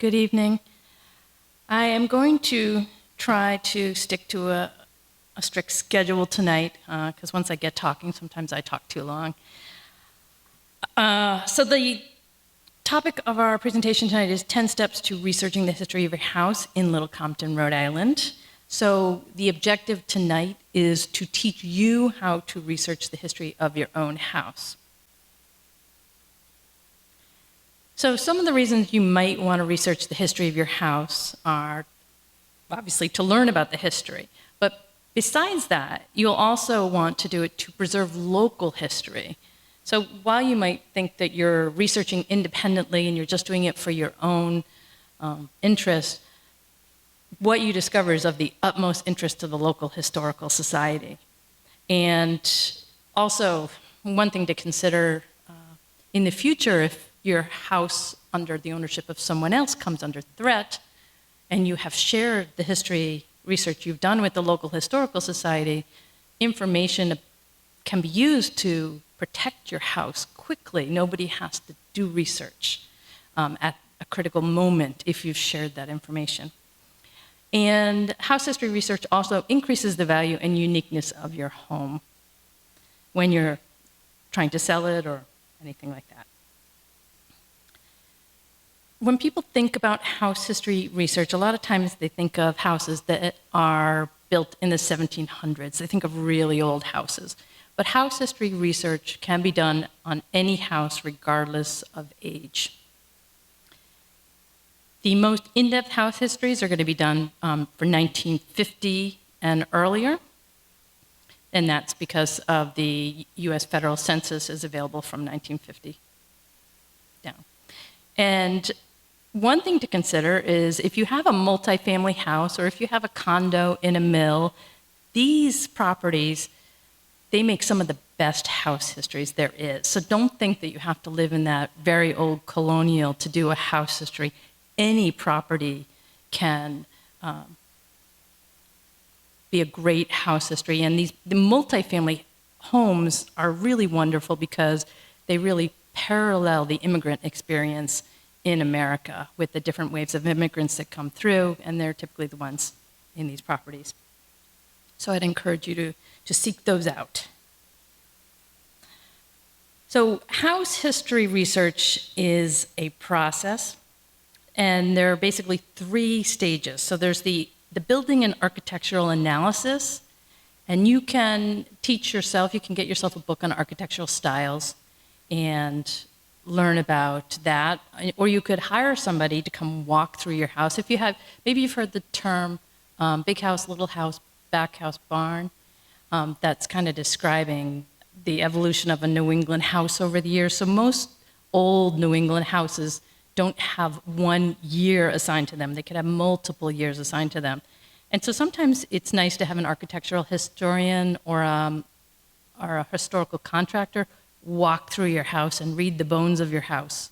Good evening. I am going to try to stick to a strict schedule tonight, because once I get talking, sometimes I talk too long. So the topic of our presentation tonight is 10 steps to researching the history of your house in Little Compton, Rhode Island. So the objective tonight is to teach you how to research the history of your own house. So some of the reasons you might want to research the history of your house are obviously to learn about the history. But besides that, you'll also want to do it to preserve local history. So while you might think that you're researching independently and you're just doing it for your own interest, what you discover is of the utmost interest to the local historical society. And also, one thing to consider in the future, if your house under the ownership of someone else comes under threat, and you have shared the history research you've done with the local historical society, information can be used to protect your house quickly. Nobody has to do research at a critical moment if you've shared that information. And house history research also increases the value and uniqueness of your home when you're trying to sell it or anything like that. When people think about house history research, a lot of times they think of houses that are built in the 1700s. They think of really old houses. But house history research can be done on any house regardless of age. The most in-depth house histories are going to be done for 1950 and earlier. And that's because of the US Federal Census is available from 1950 down. And one thing to consider is if you have a multifamily house or if you have a condo in a mill, these properties, they make some of the best house histories there is. So don't think that you have to live in that very old colonial to do a house history. Any property can be a great house history. And the multifamily homes are really wonderful because they really parallel the immigrant experience in America with the different waves of immigrants that come through, and they're typically the ones in these properties. So I'd encourage you to seek those out. So house history research is a process, and there are basically 3 stages. So there's the building and architectural analysis, and you can teach yourself, you can get yourself a book on architectural styles and learn about that, or you could hire somebody to come walk through your house. If you have, maybe you've heard the term big house, little house, back house, barn. That's kind of describing the evolution of a New England house over the years. So most old New England houses don't have 1 year assigned to them. They could have multiple years assigned to them. And so sometimes it's nice to have an architectural historian or a historical contractor walk through your house and read the bones of your house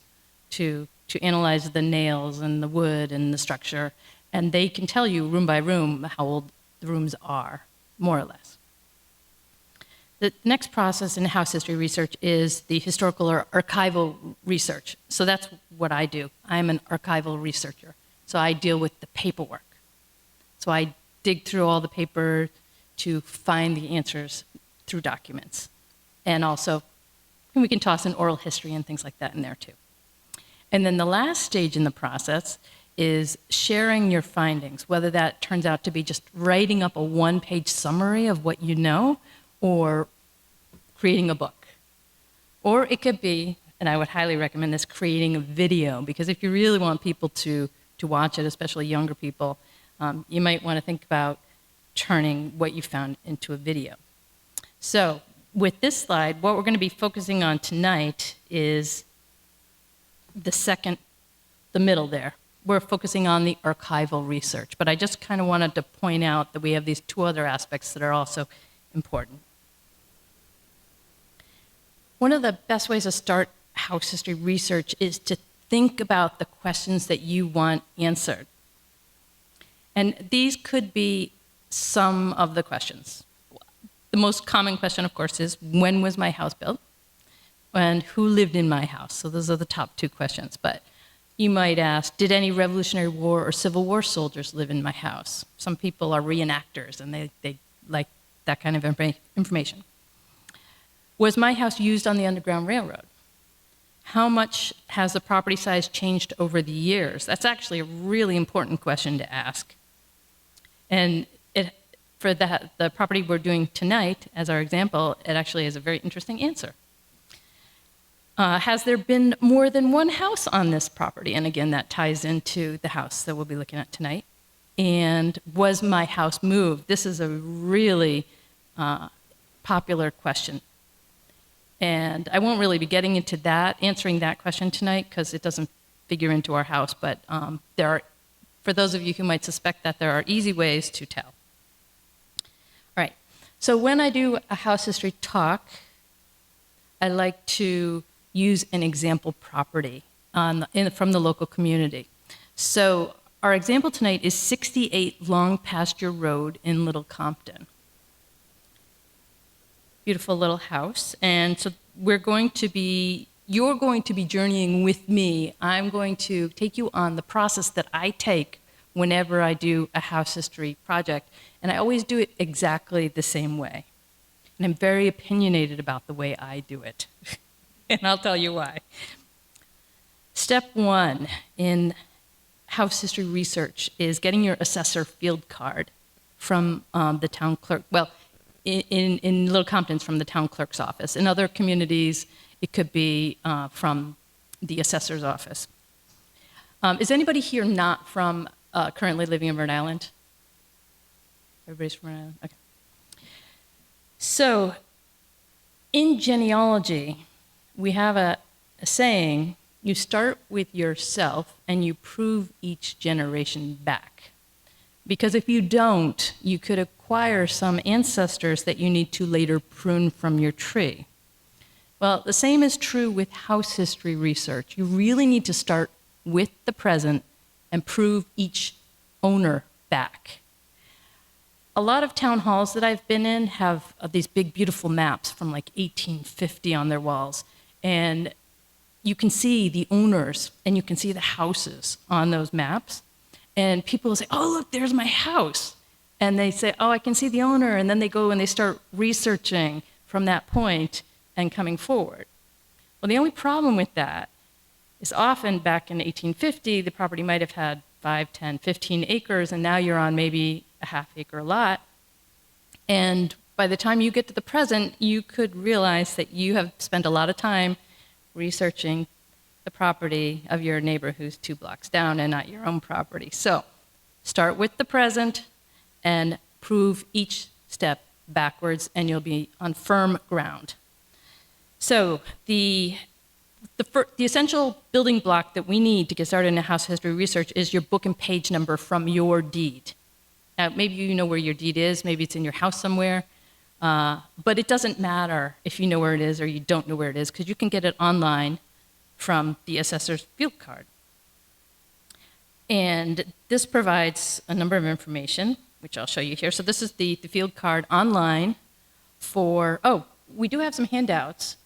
to analyze the nails and the wood and the structure. And they can tell you room by room how old the rooms are, more or less. The next process in house history research is the historical or archival research. So that's what I do. I'm an archival researcher. So I deal with the paperwork. So I dig through all the paper to find the answers through documents. And also, we can toss in oral history and things like that in there too. And then the last stage in the process is sharing your findings, whether that turns out to be just writing up a 1-page summary of what you know or creating a book. Or it could be, and I would highly recommend this, creating a video, because if you really want people to watch it, especially younger people, you might want to think about turning what you found into a video. So with this slide, what we're going to be focusing on tonight is the middle there. We're focusing on the archival research, but I just kind of wanted to point out that we have these 2 other aspects that are also important. One of the best ways to start house history research is to think about the questions that you want answered. And these could be some of the questions. The most common question, of course, is when was my house built? And who lived in my house? So those are the top 2 questions. But you might ask, did any Revolutionary War or Civil War soldiers live in my house? Some people are reenactors, and they like that kind of information. Was my house used on the Underground Railroad? How much has the property size changed over the years? That's actually a really important question to ask. And for the property we're doing tonight, as our example, it actually has a very interesting answer. Has there been more than one house on this property? And again, that ties into the house that we'll be looking at tonight. And was my house moved? This is a really popular question. And I won't really be getting into answering that question tonight, because it doesn't figure into our house, but there are, for those of you who might suspect that, there are easy ways to tell. All right, so when I do a house history talk, I like to use an example property from the local community. So our example tonight is 68 Long Pasture Road in Little Compton. Beautiful little house. And so you're going to be journeying with me. I'm going to take you on the process that I take whenever I do a house history project. And I always do it exactly the same way. And I'm very opinionated about the way I do it. And I'll tell you why. Step one in house history research is getting your assessor field card from the town clerk. Well, in Little Compton's from the town clerk's office. In other communities, it could be from the assessor's office. Is anybody here not from currently living in Rhode Island? Everybody's from Rhode Island? Okay. So in genealogy, we have a saying, you start with yourself and you prove each generation back. Because if you don't, you could acquire some ancestors that you need to later prune from your tree. Well, the same is true with house history research. You really need to start with the present and prove each owner back. A lot of town halls that I've been in have these big, beautiful maps from like 1850 on their walls. And you can see the owners and you can see the houses on those maps. And people will say, oh, look, there's my house. And they say, oh, I can see the owner. And then they go and they start researching from that point and coming forward. Well, the only problem with that is often back in 1850, the property might have had 5, 10, 15 acres, and now you're on maybe a half-acre lot. And by the time you get to the present, you could realize that you have spent a lot of time researching the property of your neighbor who's 2 blocks down and not your own property. So start with the present and prove each step backwards, and you'll be on firm ground. So the essential building block that we need to get started in house history research is your book and page number from your deed. Now, maybe you know where your deed is, maybe it's in your house somewhere, but it doesn't matter if you know where it is or you don't know where it is, because you can get it online from the assessor's field card. And this provides a number of information, which I'll show you here. So this is the field card online for, we do have some handouts.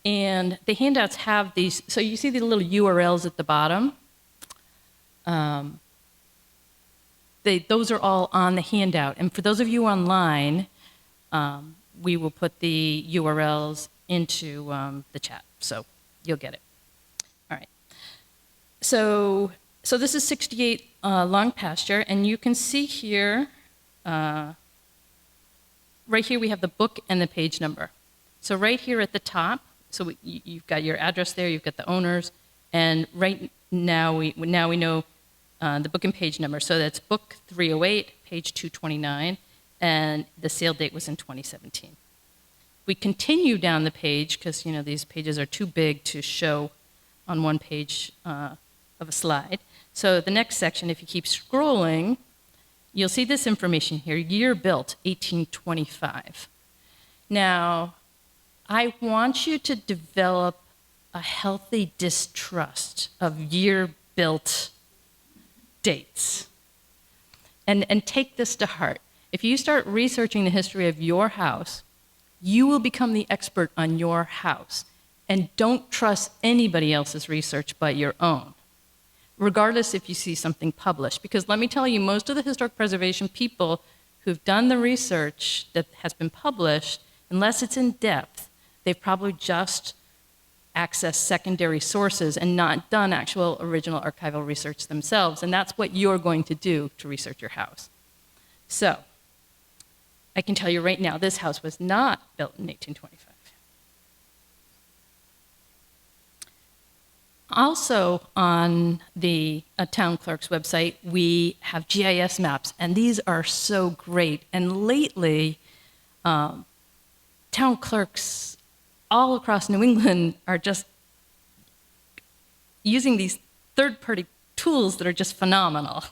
And the handouts have these, so you see the little URLs at the bottom. Those are all on the handout. And for those of you online, we will put the URLs into the chat, so you'll get it. All right. So this is 68 Long Pasture, and you can see here, right here we have the book and the page number. So right here at the top, so you've got your address there, you've got the owners, and right now we know the book and page number. So that's book 308, page 229, and the sale date was in 2017. We continue down the page, because these pages are too big to show on one page of a slide. So the next section, if you keep scrolling, you'll see this information here, year built, 1825. Now, I want you to develop a healthy distrust of year-built dates. And take this to heart. If you start researching the history of your house, you will become the expert on your house. And don't trust anybody else's research but your own. regardless if you see something published. Because let me tell you, most of the historic preservation people who've done the research that has been published, unless it's in depth, they've probably just accessed secondary sources and not done actual original archival research themselves. And that's what you're going to do to research your house. So I can tell you right now, this house was not built in 1825. Also on the town clerk's website, we have GIS maps, and these are so great. And lately, town clerks all across New England are just using these third-party tools that are just phenomenal.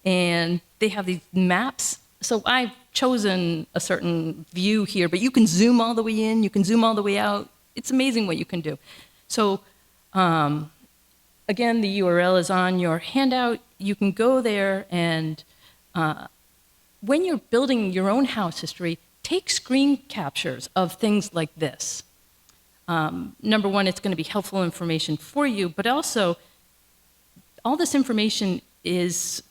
And they have these maps. So I've chosen a certain view here, but you can zoom all the way in, you can zoom all the way out. It's amazing what you can do. So again, the URL is on your handout. You can go there, and when you're building your own house history, take screen captures of things like this. Number one, it's going to be helpful information for you, but also all this information is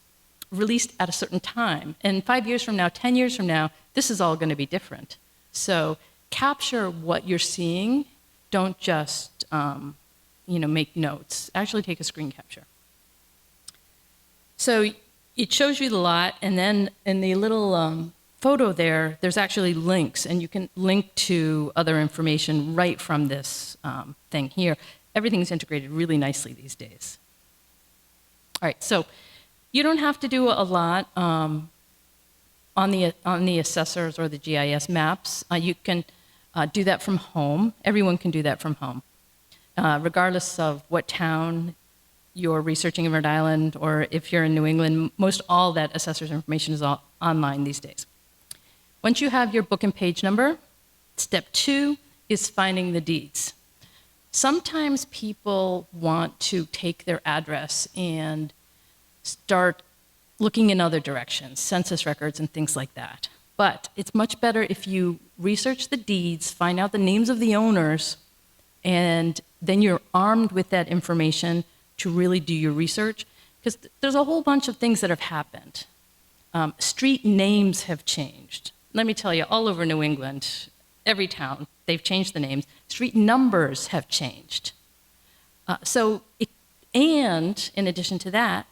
released at a certain time. And 5 years from now, 10 years from now, this is all going to be different. So capture what you're seeing. Don't just make notes. Actually take a screen capture. So it shows you the lot, and then in the little photo there's actually links, and you can link to other information right from this thing here. Everything's integrated really nicely these days. All right, so you don't have to do a lot on the assessors or the GIS maps. You can do that from home. Everyone can do that from home. Regardless of what town you're researching in Rhode Island, or if you're in New England, most all that assessor's information is all online these days. Once you have your book and page number, step 2 is finding the deeds. Sometimes people want to take their address and start looking in other directions, census records and things like that. But it's much better if you research the deeds, find out the names of the owners, and then you're armed with that information to really do your research, because there's a whole bunch of things that have happened. Street names have changed. Let me tell you, all over New England, every town, they've changed the names. Street numbers have changed. And in addition to that,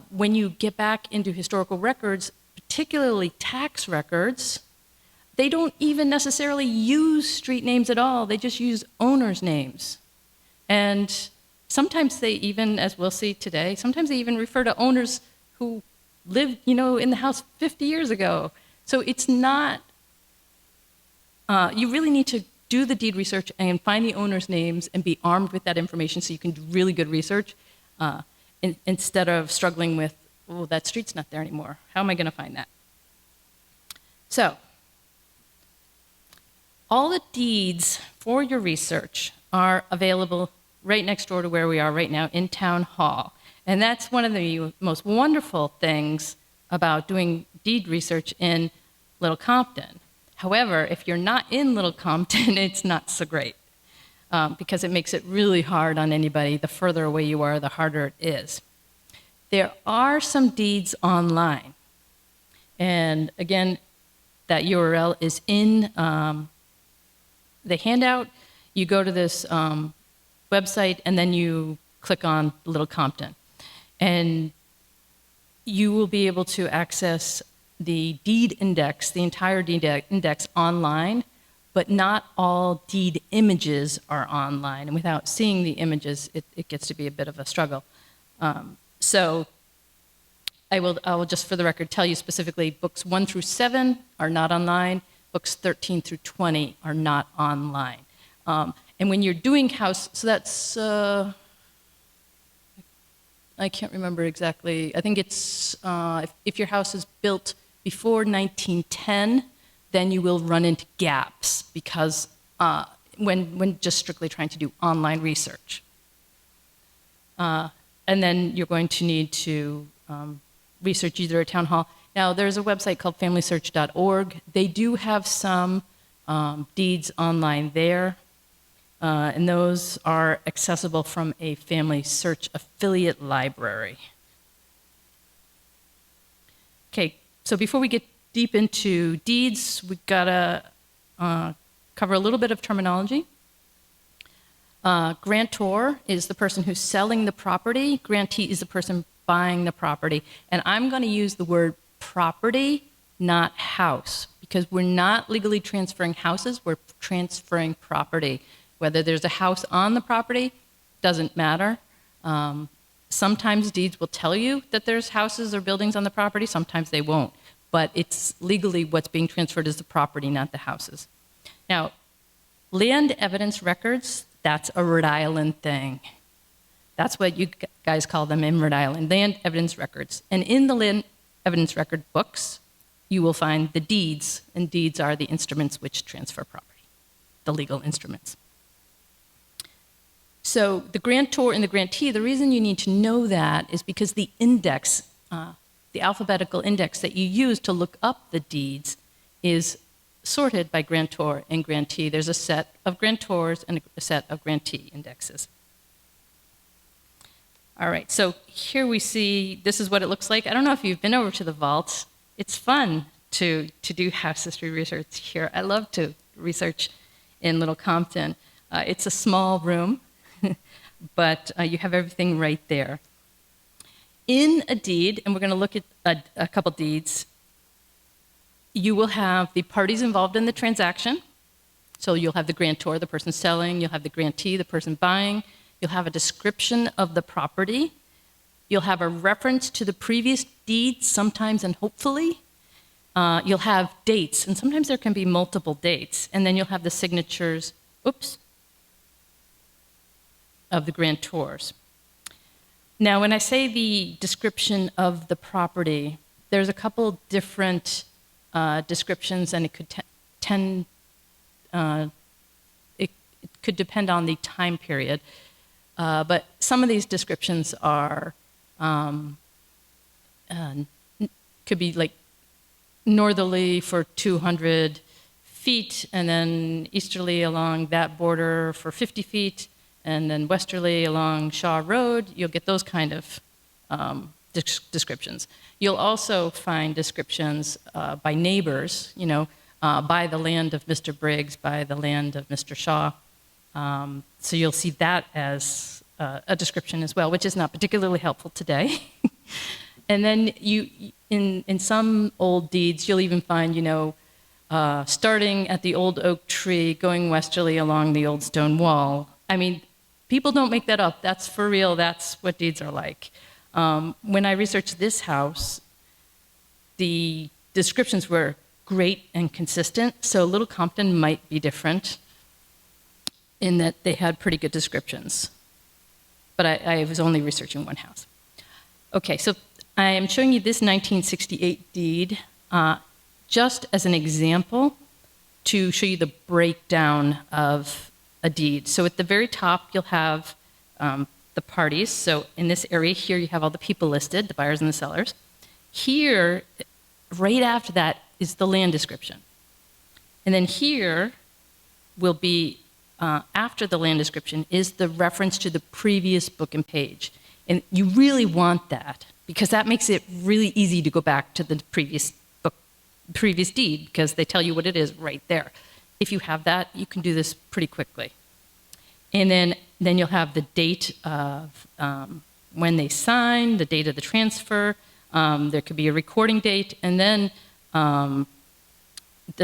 when you get back into historical records, particularly tax records, they don't even necessarily use street names at all. They just use owners' names. And sometimes they even, as we'll see today, sometimes they even refer to owners who lived, in the house 50 years ago. So it's not, you really need to do the deed research and find the owners' names and be armed with that information so you can do really good research instead of struggling with, oh, that street's not there anymore. How am I going to find that? So all the deeds for your research are available right next door to where we are right now in Town Hall. And that's one of the most wonderful things about doing deed research in Little Compton. However, if you're not in Little Compton, it's not so great because it makes it really hard on anybody. The further away you are, the harder it is. There are some deeds online. And again, that URL is in the handout. You go to this website, and then you click on Little Compton. And you will be able to access the deed index, the entire deed index online, but not all deed images are online. And without seeing the images, it gets to be a bit of a struggle. So I will just for the record tell you specifically, books 1 through 7 are not online, books 13 through 20 are not online. And when you're doing house, so that's, I can't remember exactly. I think it's, if your house is built before 1910, then you will run into gaps because when just strictly trying to do online research. And then you're going to need to research either a town hall. Now, there's a website called familysearch.org. They do have some deeds online there. and those are accessible from a family search affiliate library. Okay, so before we get deep into deeds, we've got to cover a little bit of terminology. Grantor is the person who's selling the property. Grantee is the person buying the property. And I'm going to use the word property, not house, because we're not legally transferring houses, we're transferring property. Whether there's a house on the property, doesn't matter. Sometimes deeds will tell you that there's houses or buildings on the property, sometimes they won't. But it's legally what's being transferred is the property, not the houses. Now, land evidence records, that's a Rhode Island thing. That's what you guys call them in Rhode Island, land evidence records. And in the land evidence record books, you will find the deeds, and deeds are the instruments which transfer property, the legal instruments. So the grantor and the grantee, the reason you need to know that is because the index, the alphabetical index that you use to look up the deeds is sorted by grantor and grantee. There's a set of grantors and a set of grantee indexes. All right, so here we see, this is what it looks like. I don't know if you've been over to the vault. It's fun to do house history research here. I love to research in Little Compton. It's a small room, but you have everything right there. In a deed, and we're going to look at a couple deeds, you will have the parties involved in the transaction. So you'll have the grantor, the person selling. You'll have the grantee, the person buying. You'll have a description of the property. You'll have a reference to the previous deed, sometimes and hopefully. You'll have dates, and sometimes there can be multiple dates. And then you'll have the signatures, of the grantors. Now, when I say the description of the property, there's a couple different descriptions, and it could it could depend on the time period. But some of these descriptions are could be like northerly for 200 feet, and then easterly along that border for 50 feet, and then westerly along Shaw Road. You'll get those kind of descriptions. You'll also find descriptions by neighbors, you know, by the land of Mr. Briggs, by the land of Mr. Shaw. So you'll see that as a description as well, which is not particularly helpful today. And then in some old deeds, you'll even find, you know, starting at the old oak tree, going westerly along the old stone wall. I mean, people don't make that up. That's for real. That's what deeds are like. When I researched this house, the descriptions were great and consistent, so Little Compton might be different in that they had pretty good descriptions. But I was only researching one house. Okay, so I am showing you this 1968 deed just as an example to show you the breakdown of a deed. So at the very top, you'll have the parties. So in this area here, you have all the people listed, the buyers and the sellers. Here, right after that, is the land description. And then here will be, after the land description, is the reference to the previous book and page. And you really want that, because that makes it really easy to go back to the previous book, previous deed, because they tell you what it is right there. If you have that, you can do this pretty quickly. And then you'll have the date of when they signed, the date of the transfer. There could be a recording date, and then the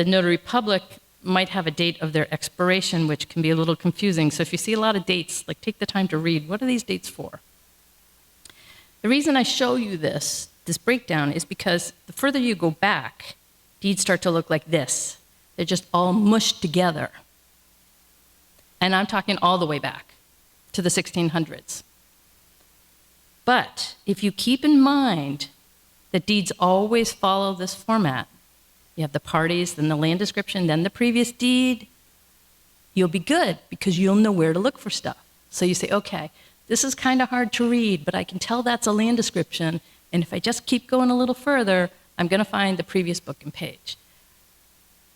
notary public might have a date of their expiration, which can be a little confusing. So if you see a lot of dates, like take the time to read, what are these dates for? The reason I show you this breakdown is because the further you go back, deeds start to look like this. They're just all mushed together. And I'm talking all the way back to the 1600s. But if you keep in mind that deeds always follow this format, you have the parties, then the land description, then the previous deed, you'll be good because you'll know where to look for stuff. So you say, okay, this is kind of hard to read, but I can tell that's a land description, and if I just keep going a little further, I'm going to find the previous book and page.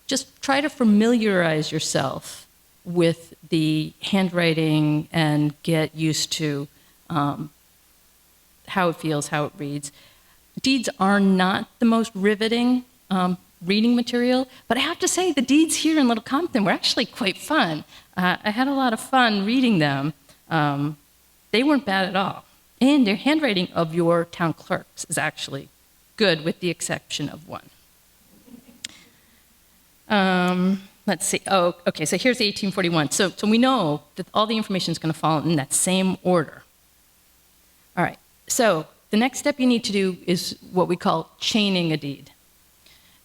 Just try to familiarize yourself with the handwriting and get used to how it feels, how it reads. Deeds are not the most riveting reading material, but I have to say the deeds here in Little Compton were actually quite fun. I had a lot of fun reading them. They weren't bad at all. And the handwriting of your town clerks is actually good, with the exception of one. Let's see. Oh, okay, so here's the 1841. So we know that all the information is going to fall in that same order. All right, so the next step you need to do is what we call chaining a deed.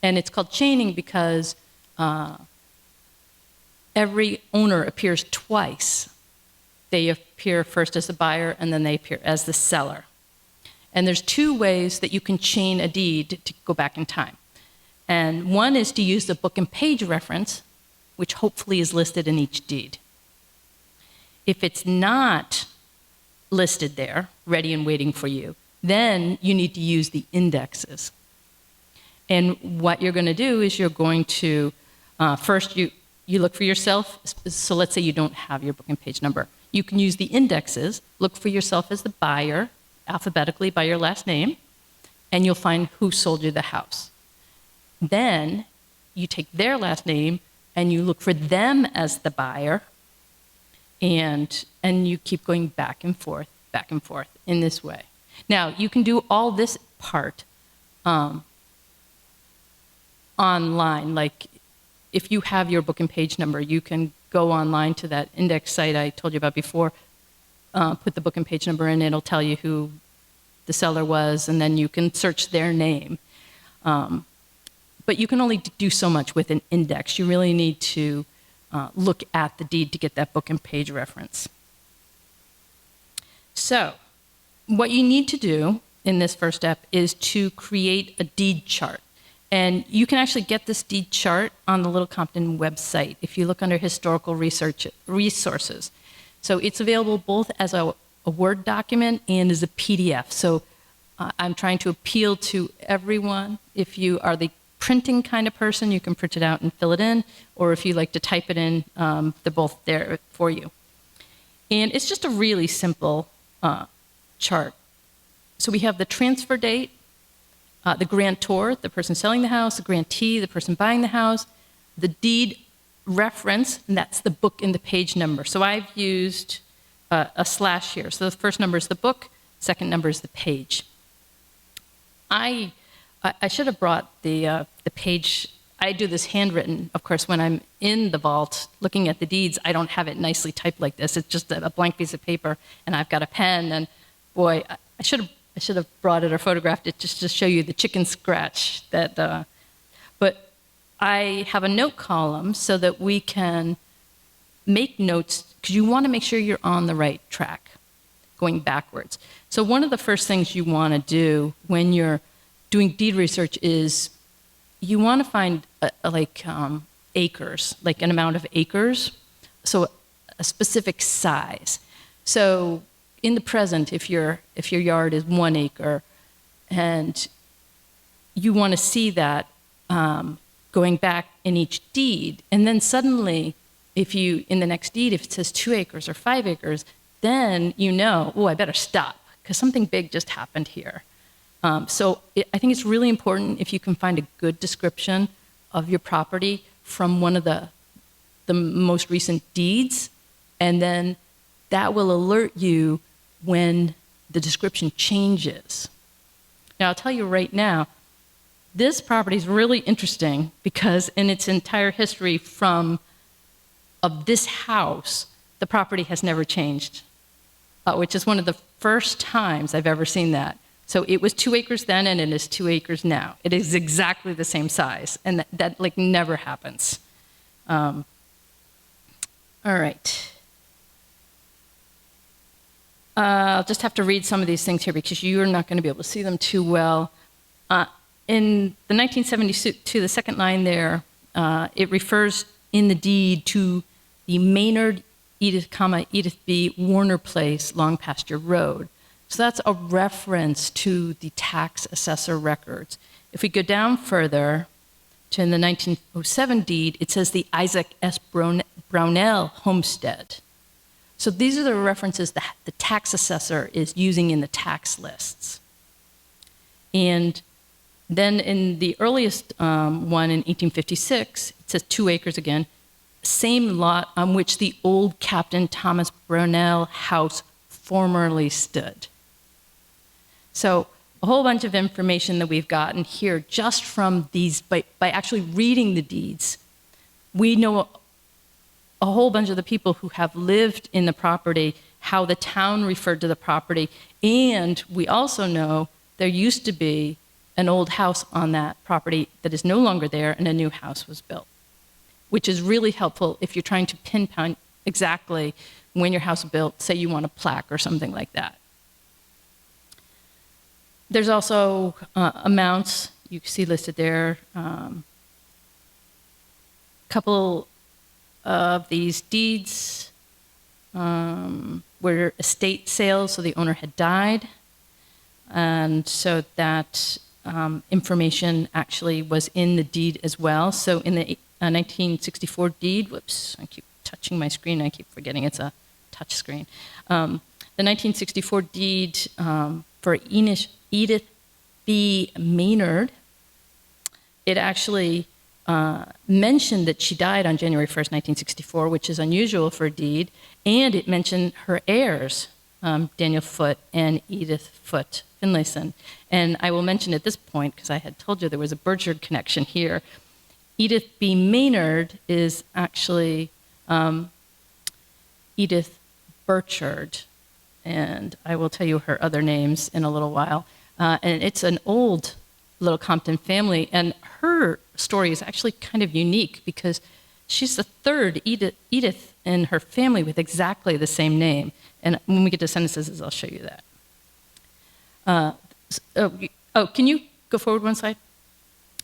And it's called chaining because every owner appears twice. They appear first as the buyer, and then they appear as the seller. And there's two ways that you can chain a deed to go back in time. And one is to use the book and page reference, which hopefully is listed in each deed. If it's not listed there, ready and waiting for you, then you need to use the indexes. And what you're going to do is you're going to, first you look for yourself. So let's say you don't have your book and page number. You can use the indexes, look for yourself as the buyer, alphabetically by your last name, and you'll find who sold you the house. Then you take their last name and you look for them as the buyer, and you keep going back and forth in this way. Now, you can do all this part online. Like, if you have your book and page number, you can go online to that index site I told you about before, put the book and page number in, it'll tell you who the seller was, and then you can search their name. But you can only do so much with an index. You really need to look at the deed to get that book and page reference. So, what you need to do in this first step is to create a deed chart. And you can actually get this deed chart on the Little Compton website if you look under historical resources. So it's available both as a Word document and as a PDF. So I'm trying to appeal to everyone. If you are the printing kind of person, you can print it out and fill it in, or if you like to type it in, they're both there for you. And it's just a really simple chart. So we have the transfer date, the grantor, the person selling the house, the grantee, the person buying the house, the deed reference, and that's the book and the page number. So I've used a slash here. So the first number is the book, second number is the page. I should have brought the page. I do this handwritten. Of course, when I'm in the vault looking at the deeds, I don't have it nicely typed like this. It's just a blank piece of paper, and I've got a pen, and boy, I should have brought it or photographed it just to show you the chicken scratch that, but I have a note column so that we can make notes, because you want to make sure you're on the right track, going backwards. So one of the first things you want to do when you're doing deed research is you want to find acres, like an amount of acres, so a specific size. So in the present, if your yard is 1 acre, and you want to see that going back in each deed, and then suddenly, in the next deed, if it says 2 acres or 5 acres, then you know, oh, I better stop, because something big just happened here. I think it's really important if you can find a good description of your property from one of the most recent deeds, and then that will alert you when the description changes. Now, I'll tell you right now, this property is really interesting because in its entire history of this house, the property has never changed, which is one of the first times I've ever seen that. So it was 2 acres then, and it is 2 acres now. It is exactly the same size, and that like never happens. All right. I'll just have to read some of these things here because you're not going to be able to see them too well. In the 1972, the second line there, it refers in the deed to the Maynard Edith B. Warner Place, Long Pasture Road. So that's a reference to the tax assessor records. If we go down further, to the 1907 deed, it says the Isaac S. Brownell homestead. So these are the references that the tax assessor is using in the tax lists. And then in the earliest one in 1856, it says 2 acres again, same lot on which the old Captain Thomas Brownell house formerly stood. So a whole bunch of information that we've gotten here just from these, by actually reading the deeds. We know a whole bunch of the people who have lived in the property, how the town referred to the property, and we also know there used to be an old house on that property that is no longer there and a new house was built, which is really helpful if you're trying to pinpoint exactly when your house was built, say you want a plaque or something like that. There's also amounts you see listed there. Couple of these deeds were estate sales, so the owner had died. And so that information actually was in the deed as well. So in the 1964 deed, whoops, I keep touching my screen, I keep forgetting it's a touch screen. The 1964 deed for Edith B. Maynard, it actually mentioned that she died on January 1st, 1964, which is unusual for a deed, and it mentioned her heirs, Daniel Foote and Edith Foote Finlayson. And I will mention at this point, because I had told you there was a Burchard connection here, Edith B. Maynard is actually Edith Burchard, and I will tell you her other names in a little while. And it's an old little Compton family, and her story is actually kind of unique because she's the third Edith in her family with exactly the same name. And when we get to sentences, I'll show you that. Can you go forward one slide?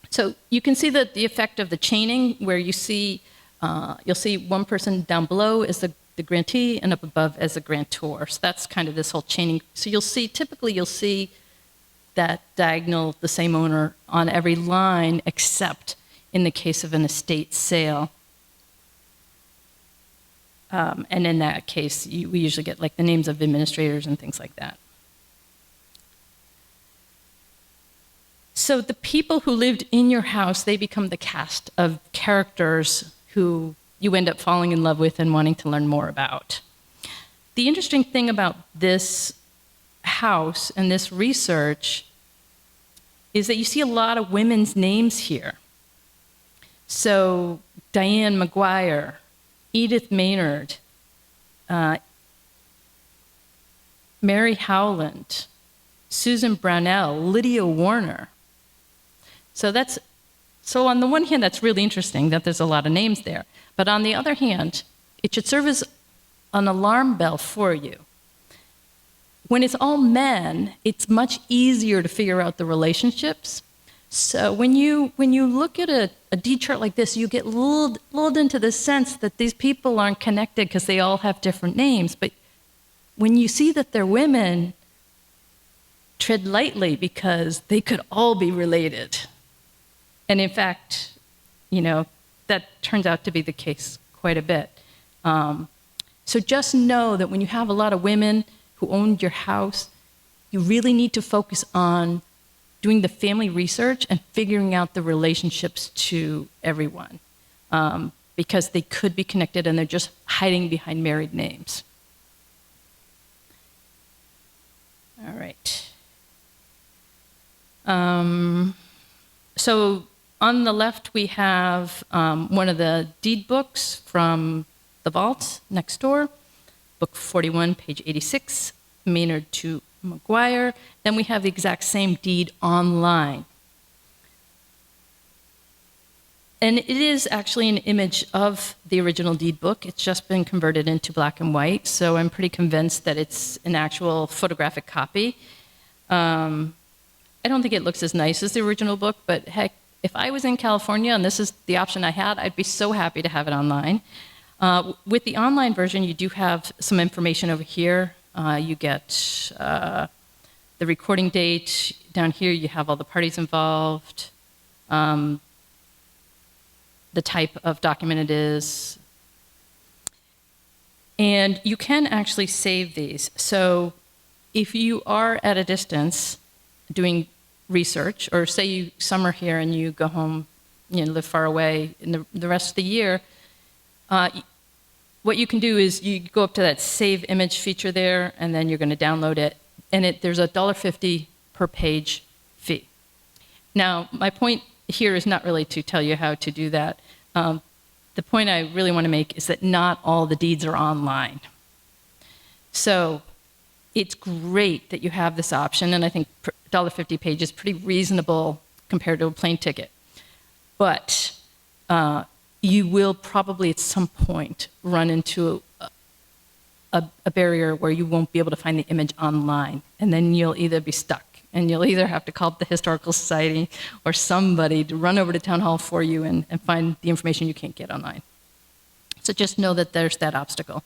So you can see the effect of the chaining, where you see, you'll see one person down below is the grantee and up above as the grantor. So that's kind of this whole chaining. So you'll see, typically you'll see that diagonal, the same owner on every line, except in the case of an estate sale. And in that case, we usually get like the names of administrators and things like that. So the people who lived in your house, they become the cast of characters who you end up falling in love with and wanting to learn more about. The interesting thing about this house and this research is that you see a lot of women's names here. So Diane McGuire, Edith Maynard, Mary Howland, Susan Brownell, Lydia Warner. So on the one hand, that's really interesting that there's a lot of names there. But on the other hand, it should serve as an alarm bell for you. When it's all men, it's much easier to figure out the relationships. So when you look at a deed chart like this, you get lulled into the sense that these people aren't connected because they all have different names. But when you see that they're women, tread lightly because they could all be related. And in fact, that turns out to be the case quite a bit. So just know that when you have a lot of women who owned your house, you really need to focus on doing the family research and figuring out the relationships to everyone, because they could be connected and they're just hiding behind married names. All right. So on the left, we have one of the deed books from the vault next door, book 41, page 86, Maynard to McGuire. Then we have the exact same deed online. And it is actually an image of the original deed book. It's just been converted into black and white, so I'm pretty convinced that it's an actual photographic copy. I don't think it looks as nice as the original book, but heck, if I was in California and this is the option I had, I'd be so happy to have it online. With the online version, you do have some information over here. You get the recording date. Down here, you have all the parties involved. the type of document it is. And you can actually save these. So if you are at a distance doing research, or say you summer here and you go home, live far away in the rest of the year, what you can do is you go up to that save image feature there, and then you're going to download it. And there's a $1.50 per page fee. Now, my point here is not really to tell you how to do that. The point I really want to make is that not all the deeds are online. So it's great that you have this option, and I think $1.50 page is pretty reasonable compared to a plane ticket. But you will probably at some point run into a barrier where you won't be able to find the image online, and then you'll either be stuck, and you'll either have to call up the Historical Society or somebody to run over to Town Hall for you and find the information you can't get online. So just know that there's that obstacle.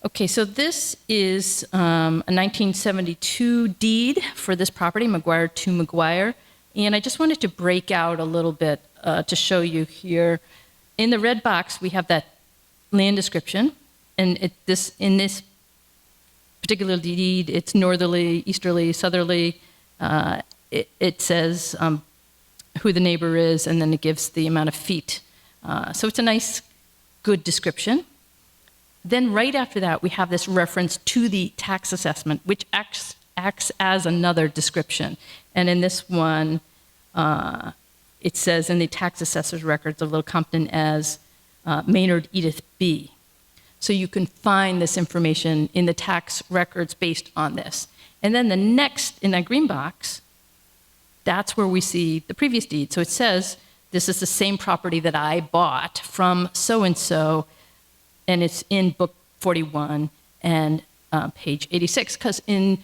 Okay, so this is a 1972 deed for this property, McGuire to McGuire, and I just wanted to break out a little bit to show you here. In the red box, we have that land description, and in this particular deed, it's northerly, easterly, southerly. It says who the neighbor is, and then it gives the amount of feet. So it's a nice, good description. Then right after that, we have this reference to the tax assessment, which acts as another description. And in this one, it says in the tax assessor's records of Little Compton as Maynard Edith B. So you can find this information in the tax records based on this. And then the next, in that green box, that's where we see the previous deed. So it says, this is the same property that I bought from so-and-so, and it's in book 41 and page 86. Because in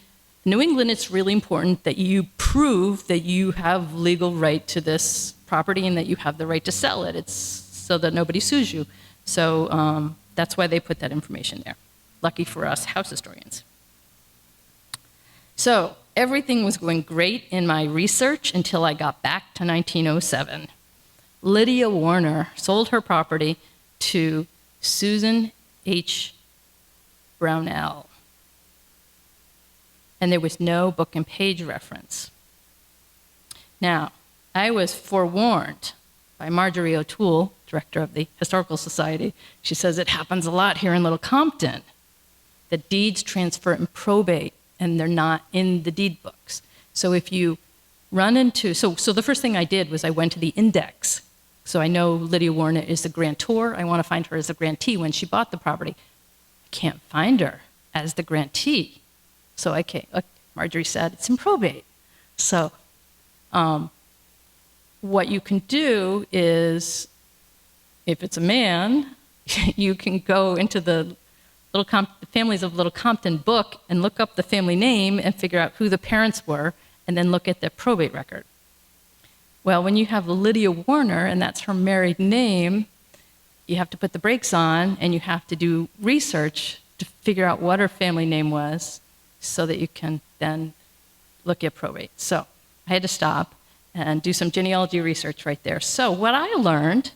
New England, it's really important that you prove that you have legal right to this property and that you have the right to sell it. It's so that nobody sues you. So that's why they put that information there. Lucky for us house historians. So everything was going great in my research until I got back to 1907. Lydia Warner sold her property to Susan H. Brownell. And there was no book and page reference. Now, I was forewarned by Marjory O'Toole, director of the Historical Society. She says it happens a lot here in Little Compton, that deeds transfer in probate and they're not in the deed books. So if you run into, so the first thing I did was I went to the index. So I know Lydia Warner is the grantor. I want to find her as a grantee when she bought the property. I can't find her as the grantee. So Marjorie said, it's in probate. So what you can do is, if it's a man, you can go into the Families of Little Compton book and look up the family name and figure out who the parents were, and then look at their probate record. Well, when you have Lydia Warner, and that's her married name, you have to put the brakes on, and you have to do research to figure out what her family name was so that you can then look at probate. So I had to stop and do some genealogy research right there. So what I learned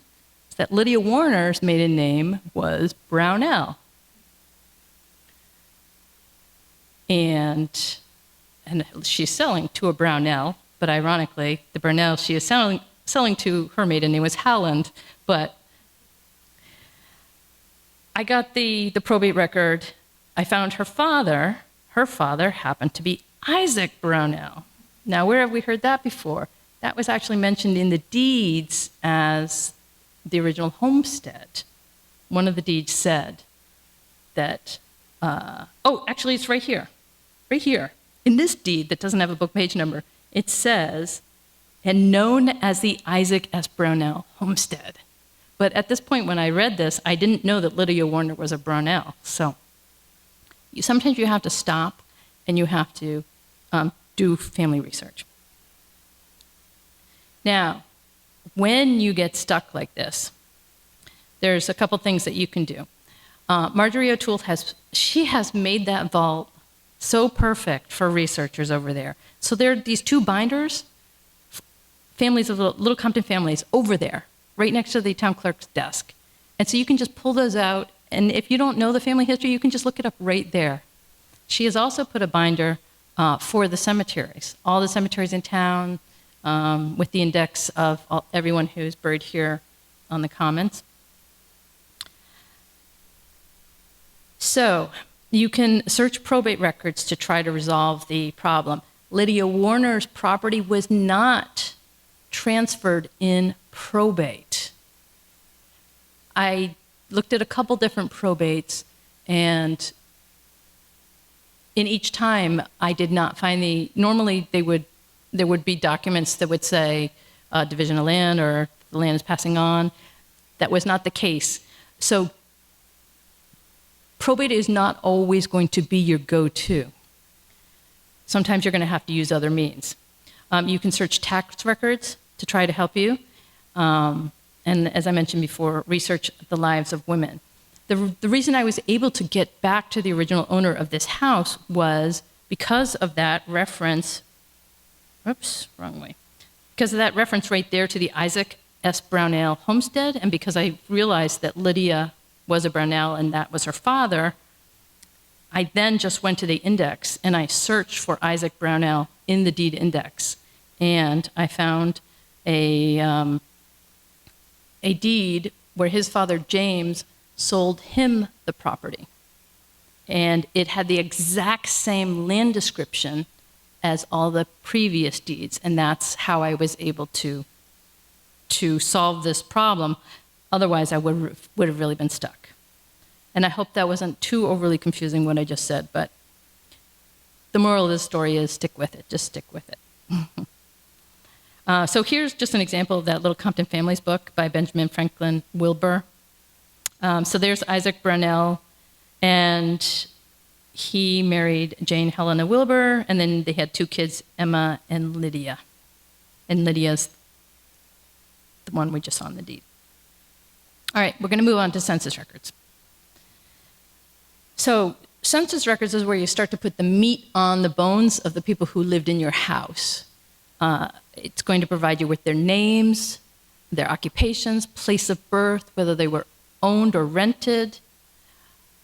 is that Lydia Warner's maiden name was Brownell. And she's selling to a Brownell, but ironically, the Brownell she is selling to, her maiden name was Howland. But I got the probate record. I found her father. Her father happened to be Isaac Brownell. Now, where have we heard that before? That was actually mentioned in the deeds as the original homestead. One of the deeds said that, actually it's right here. Right here. In this deed that doesn't have a book page number, it says, and known as the Isaac S. Brownell homestead. But at this point when I read this, I didn't know that Lydia Warner was a Brownell. So sometimes you have to stop and you have to do family research. Now, when you get stuck like this, there's a couple things that you can do. Marjory O'Toole has made that vault so perfect for researchers over there. So there are these two binders, families of little Compton families over there, right next to the town clerk's desk. And so you can just pull those out, and if you don't know the family history, you can just look it up right there. She has also put a binder for the cemeteries, all the cemeteries in town, with the index of everyone who's buried here on the commons. So you can search probate records to try to resolve the problem. Lydia Warner's property was not transferred in probate. I looked at a couple different probates, and in each time I did not find normally there would be documents that would say division of land or the land is passing on. That was not the case. So probate is not always going to be your go-to. Sometimes you're going to have to use other means. You can search tax records to try to help you. And as I mentioned before, research the lives of women. The reason I was able to get back to the original owner of this house was because of that reference, oops, wrong way. Because of that reference right there to the Isaac S. Brownell homestead, and because I realized that Lydia was a Brownell and that was her father, I then just went to the index and I searched for Isaac Brownell in the deed index. And I found a deed where his father, James, sold him the property. And it had the exact same land description as all the previous deeds. And that's how I was able to solve this problem. Otherwise, I would have really been stuck. And I hope that wasn't too overly confusing what I just said, but the moral of this story is stick with it. Just stick with it. So here's just an example of that little Compton Families book by Benjamin Franklin Wilbur. So there's Isaac Brownell, and he married Jane Helena Wilbur, and then they had two kids, Emma and Lydia. And Lydia's the one we just saw in the deed. All right, we're going to move on to census records. So census records is where you start to put the meat on the bones of the people who lived in your house. It's going to provide you with their names, their occupations, place of birth, whether they were owned or rented.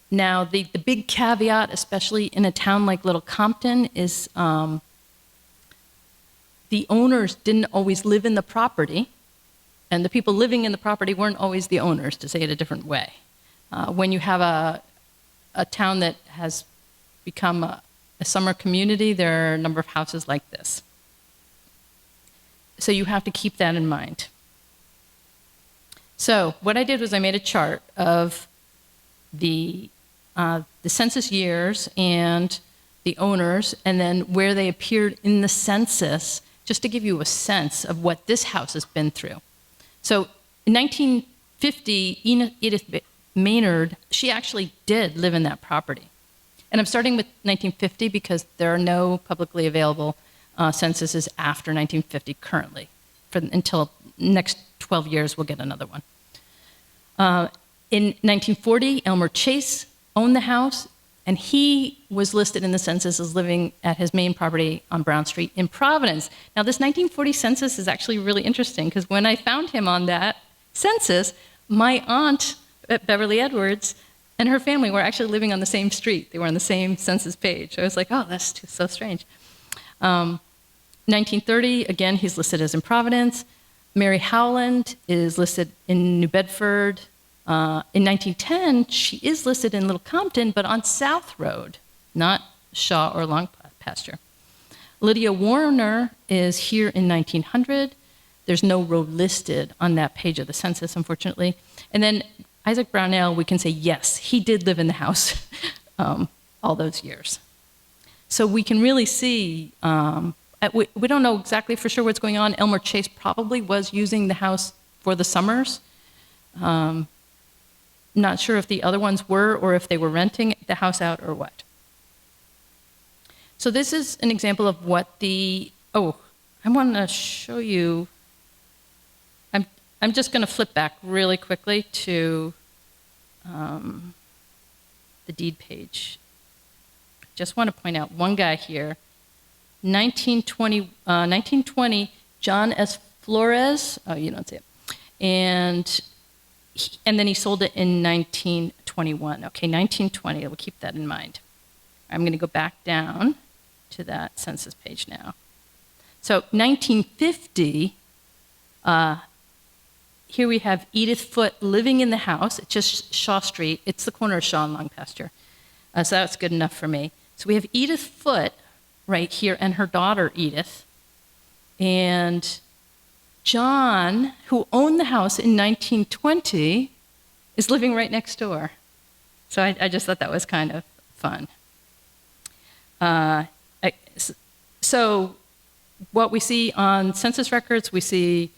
Now, the big caveat, especially in a town like Little Compton, is the owners didn't always live in the property, and the people living in the property weren't always the owners, to say it a different way. When you have a town that has become a summer community, there are a number of houses like this. So you have to keep that in mind. So what I did was I made a chart of the census years and the owners, and then where they appeared in the census, just to give you a sense of what this house has been through. So in 1950, Edith Maynard, she actually did live in that property. And I'm starting with 1950 because there are no publicly available censuses after 1950 currently. Until next 12 years, we'll get another one. In 1940, Elmer Chase owned the house, and he was listed in the census as living at his main property on Brown Street in Providence. Now, this 1940 census is actually really interesting because when I found him on that census, my aunt, Beverly Edwards, and her family were actually living on the same street. They were on the same census page. I was like, oh, that's so strange. 1930, again, he's listed as in Providence. Mary Howland is listed in New Bedford. In 1910, she is listed in Little Compton, but on South Road, not Shaw or Long Pasture. Lydia Warner is here in 1900. There's no road listed on that page of the census, unfortunately. And then Isaac Brownell, we can say, yes, he did live in the house all those years. So we can really see, we don't know exactly for sure what's going on. Elmer Chase probably was using the house for the summers. Not sure if the other ones were or if they were renting the house out or what. So this is an example of what I want to show you. I'm just going to flip back really quickly to the deed page. Just want to point out one guy here. 1920, John S. Flores. Oh, you don't see it. And then he sold it in 1921. Okay, 1920. We'll keep that in mind. I'm going to go back down to that census page now. So 1950, here we have Edith Foote living in the house. It's just Shaw Street. It's the corner of Shaw and Long Pasture. So that's good enough for me. So we have Edith Foote right here and her daughter Edith. And John, who owned the house in 1920, is living right next door. So I just thought that was kind of fun. So what we see on census records, we see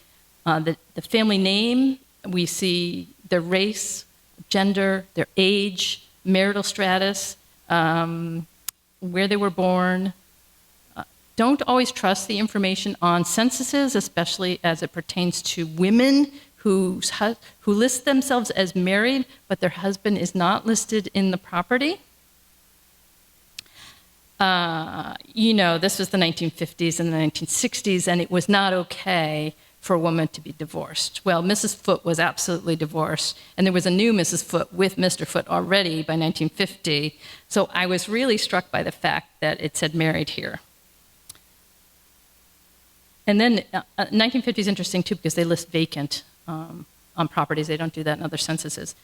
the family name, we see their race, gender, their age, marital status, where they were born. Don't always trust the information on censuses, especially as it pertains to women who list themselves as married, but their husband is not listed in the property. This was the 1950s and the 1960s, and it was not okay for a woman to be divorced. Well, Mrs. Foote was absolutely divorced, and there was a new Mrs. Foote with Mr. Foote already by 1950. So I was really struck by the fact that it said married here. And then 1950 is interesting too because they list vacant on properties. They don't do that in other censuses.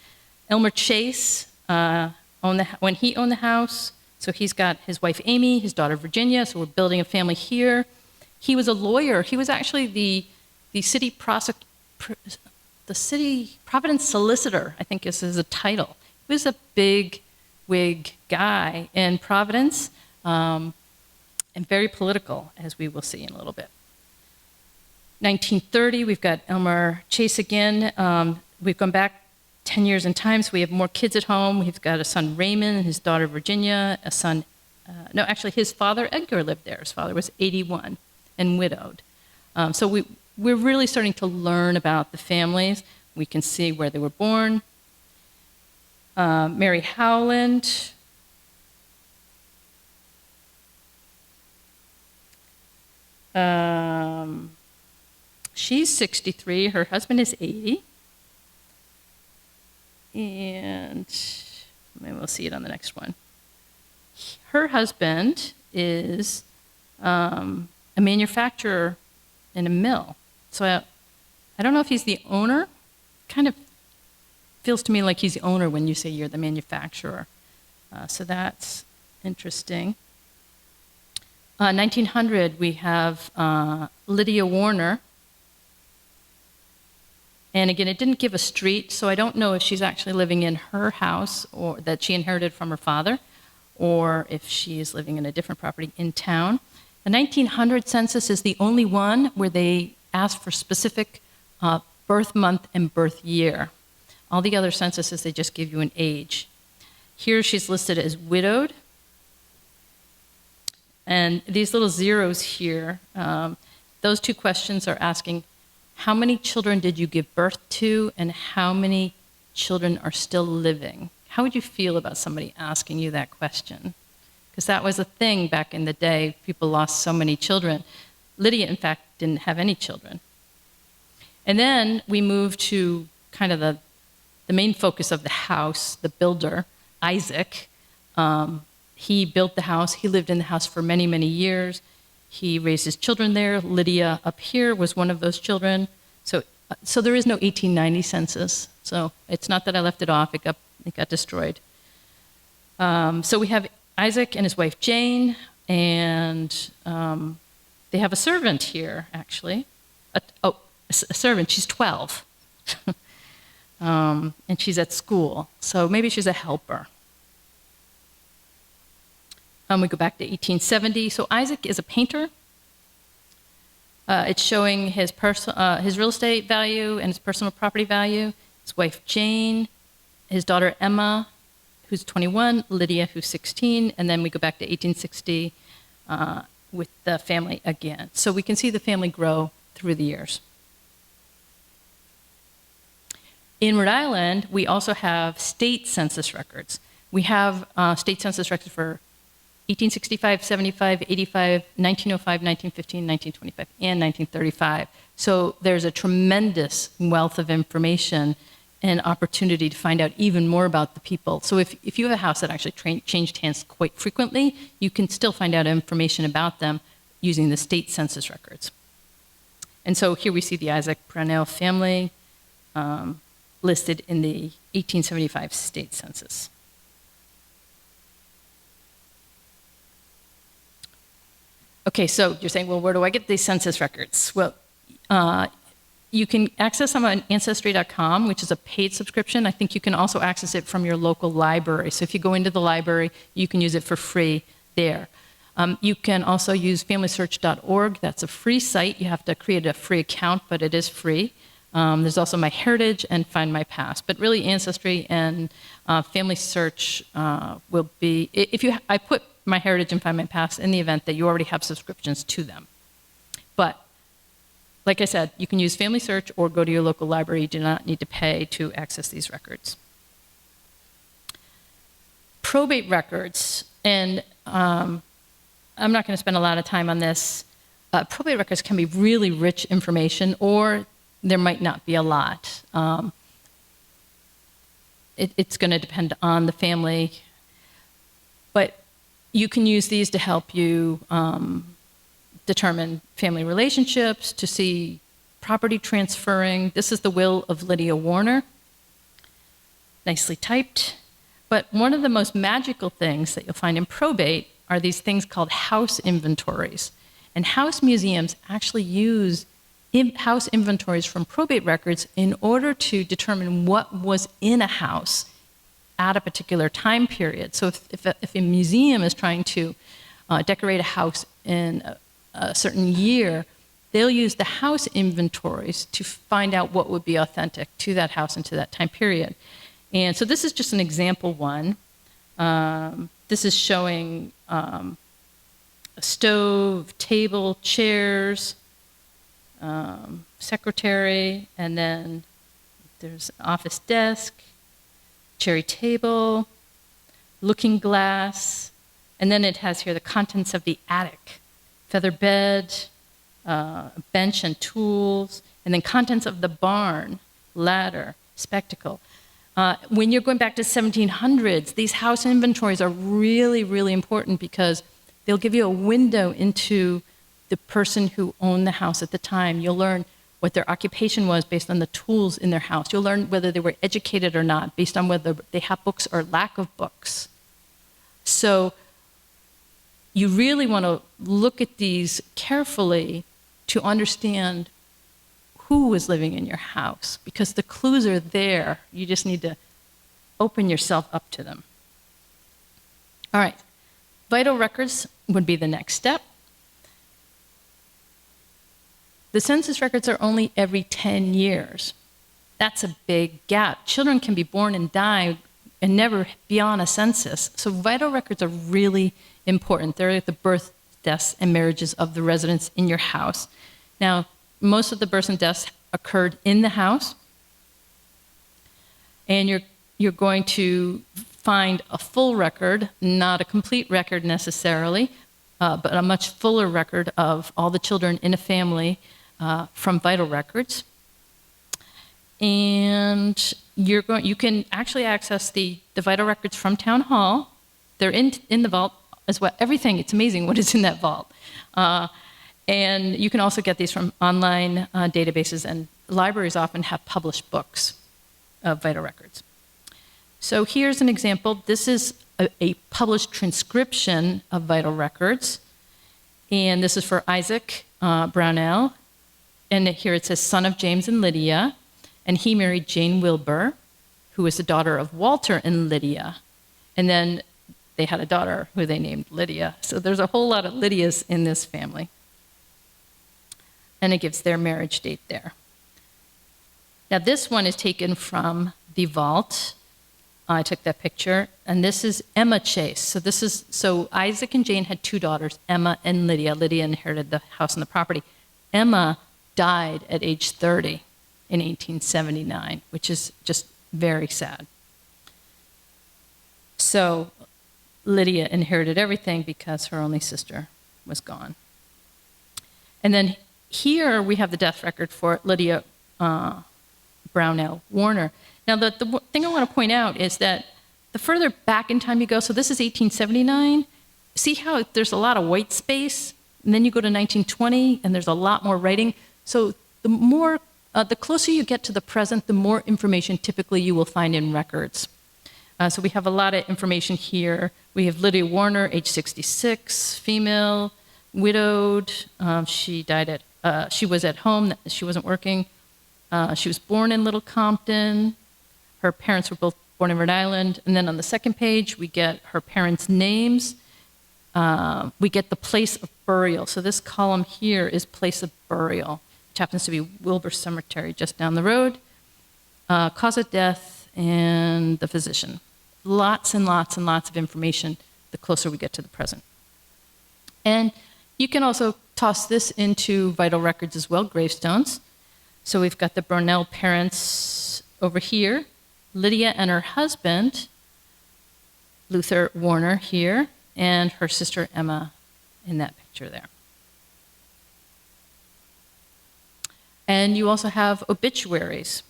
Elmer Chase, when he owned the house, so he's got his wife Amy, his daughter Virginia, so we're building a family here. He was a lawyer. He was actually the city Providence solicitor, I think is a title. He was a big wig guy in Providence and very political, as we will see in a little bit. 1930, we've got Elmer Chase again. We've gone back 10 years in time, so we have more kids at home. We've got a son, Raymond, his daughter, Virginia, a son, his father, Edgar, lived there. His father was 81 and widowed. So we're really starting to learn about the families. We can see where they were born. Mary Howland. She's 63, her husband is 80. And maybe we'll see it on the next one. Her husband is a manufacturer in a mill. So I don't know if he's the owner. Kind of feels to me like he's the owner when you say you're the manufacturer. So that's interesting. 1900, we have Lydia Warner. And again, it didn't give a street, so I don't know if she's actually living in her house or that she inherited from her father, or if she is living in a different property in town. The 1900 census is the only one where they ask for specific birth month and birth year. All the other censuses, they just give you an age. Here she's listed as widowed. And these little zeros here, those two questions are asking, how many children did you give birth to, and how many children are still living? How would you feel about somebody asking you that question? Because that was a thing back in the day. People lost so many children. Lydia, in fact, didn't have any children. And then we move to kind of the main focus of the house, the builder, Isaac. He built the house. He lived in the house for many, many years. He raised his children there. Lydia up here was one of those children. So there is no 1890 census. So it's not that I left it off. It got destroyed. So we have Isaac and his wife Jane, and they have a servant here, actually. A servant. She's 12. And she's at school. So maybe she's a helper. We go back to 1870. So Isaac is a painter. It's showing his real estate value and his personal property value. His wife Jane, his daughter Emma, who's 21, Lydia, who's 16, and then we go back to 1860 with the family again. So we can see the family grow through the years. In Rhode Island, we also have state census records. We have state census records for 1865, 75, 85, 1905, 1915, 1925, and 1935. So there's a tremendous wealth of information and opportunity to find out even more about the people. So if you have a house that actually changed hands quite frequently, you can still find out information about them using the state census records. And so here we see the Isaac Brownell family listed in the 1875 state census. Okay, so you're saying, well, where do I get these census records? Well, you can access them on Ancestry.com, which is a paid subscription. I think you can also access it from your local library. So if you go into the library, you can use it for free there. You can also use FamilySearch.org. That's a free site. You have to create a free account, but it is free. There's also MyHeritage and Find My Past. But really, Ancestry and Family Search will be, I put MyHeritage and Find My Past in the event that you already have subscriptions to them. But like I said, you can use Family Search or go to your local library. You do not need to pay to access these records. Probate records, and I'm not going to spend a lot of time on this. Probate records can be really rich information, or there might not be a lot. It's going to depend on the family. But you can use these to help you determine family relationships, to see property transferring. This is the will of Lydia Warner, nicely typed. But one of the most magical things that you'll find in probate are these things called house inventories. And house museums actually use house inventories from probate records in order to determine what was in a house at a particular time period. So if a museum is trying to decorate a house in a certain year, they'll use the house inventories to find out what would be authentic to that house and to that time period. And so this is just an example one. This is showing a stove, table, chairs, secretary, and then there's an office desk, cherry table, looking glass, and then it has here the contents of the attic, feather bed, bench and tools, and then contents of the barn, ladder, spectacle. When you're going back to 1700s, these house inventories are really, really important because they'll give you a window into the person who owned the house at the time. You'll learn what their occupation was based on the tools in their house. You'll learn whether they were educated or not based on whether they have books or lack of books. So you really want to look at these carefully to understand who was living in your house, because the clues are there. You just need to open yourself up to them. All right, vital records would be the next step. The census records are only every 10 years. That's a big gap. Children can be born and die and never be on a census. So vital records are really important. They're the birth, deaths, and marriages of the residents in your house. Now, most of the births and deaths occurred in the house. And you're going to find a full record, not a complete record necessarily, but a much fuller record of all the children in a family from vital records. And you can actually access the vital records from Town Hall. They're in the vault as well. Everything, it's amazing what is in that vault. And you can also get these from online databases, and libraries often have published books of vital records. So here's an example. This is a published transcription of vital records. And this is for Isaac Brownell. And here it says, son of James and Lydia. And he married Jane Wilbur, who was the daughter of Walter and Lydia. And then they had a daughter who they named Lydia. So there's a whole lot of Lydias in this family. And it gives their marriage date there. Now this one is taken from the vault. I took that picture, and this is Emma Chase. So Isaac and Jane had two daughters, Emma and Lydia. Lydia inherited the house and the property. Emma died at age 30 in 1879, which is just very sad. So Lydia inherited everything because her only sister was gone. And then here we have the death record for Lydia Brownell Warner. Now, the thing I want to point out is that the further back in time you go, so this is 1879, see how there's a lot of white space? And then you go to 1920, and there's a lot more writing. So the closer you get to the present, the more information typically you will find in records. So we have a lot of information here. We have Lydia Warner, age 66, female, widowed. She died she was at home. She wasn't working. She was born in Little Compton. Her parents were both born in Rhode Island. And then on the second page, we get her parents' names. We get the place of burial. So this column here is place of burial, which happens to be Wilbur Cemetery just down the road. Cause of death and the physician. Lots and lots and lots of information the closer we get to the present. And you can also toss this into vital records as well, gravestones. So we've got the Brownell parents over here, Lydia and her husband, Luther Warner here, and her sister Emma in that picture there. And you also have obituaries.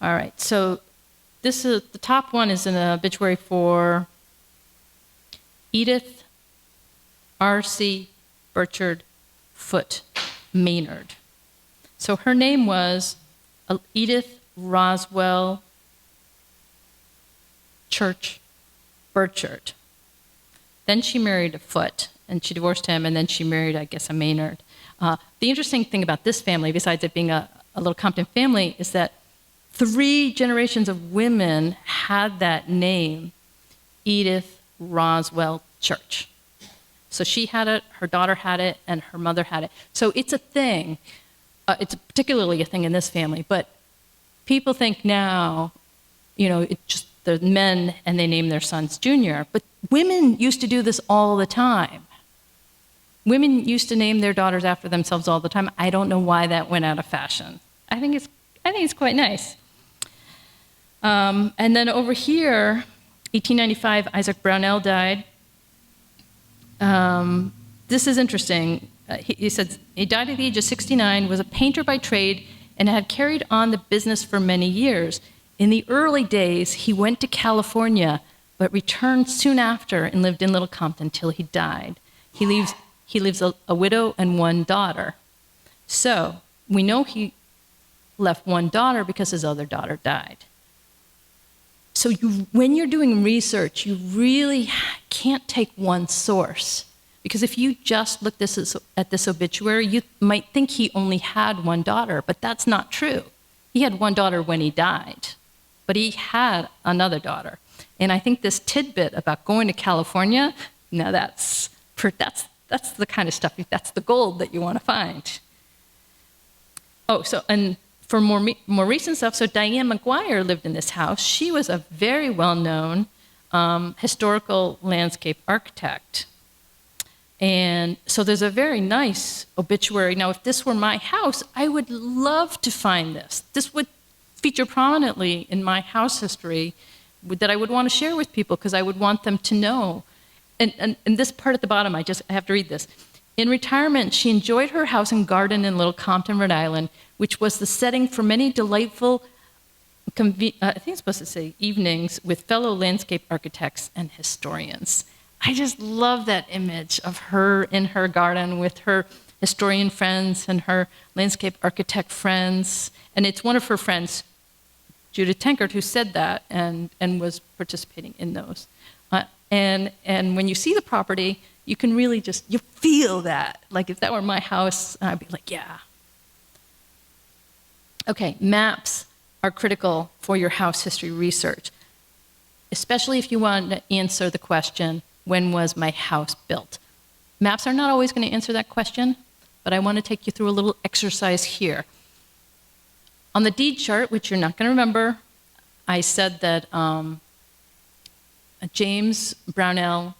All right, so this is the top one is an obituary for Edith R.C. Burchard Foote Maynard. So her name was Edith Roswell Church Burchard. Then she married a Foote, and she divorced him, and then she married, I guess, a Maynard. The interesting thing about this family, besides it being a little Compton family, is that 3 generations of women had that name, Edith Roswell Church. So she had it, her daughter had it, and her mother had it. So it's a thing. It's particularly a thing in this family, but people think now, it's just the men and they name their sons Junior, but women used to do this all the time. Women used to name their daughters after themselves all the time. I don't know why that went out of fashion. I think it's quite nice. And then over here, 1895, Isaac Brownell died. This is interesting. He said he died at the age of 69, was a painter by trade, and had carried on the business for many years. In the early days, he went to California, but returned soon after and lived in Little Compton till he died. He leaves a widow and 1 daughter. So we know he left 1 daughter because his other daughter died. So when you're doing research, you really can't take one source. Because if you just look at this obituary, you might think he only had 1 daughter, but that's not true. He had 1 daughter when he died, but he had another daughter. And I think this tidbit about going to California, now that's the kind of stuff, that's the gold that you want to find. And for more recent stuff, so Diane McGuire lived in this house. She was a very well-known historical landscape architect. And so there's a very nice obituary. Now, if this were my house, I would love to find this. This would feature prominently in my house history that I would want to share with people because I would want them to know. And this part at the bottom, I have to read this. In retirement, she enjoyed her house and garden in Little Compton, Rhode Island, which was the setting for many delightful, I think it's supposed to say evenings, with fellow landscape architects and historians. I just love that image of her in her garden with her historian friends and her landscape architect friends. And it's one of her friends, Judith Tankard, who said that and was participating in those. And when you see the property, you can really you feel that. Like if that were my house, I'd be like, yeah. Okay, maps are critical for your house history research, especially if you want to answer the question, when was my house built? Maps are not always going to answer that question, but I want to take you through a little exercise here. On the deed chart, which you're not going to remember, I said that James Brownell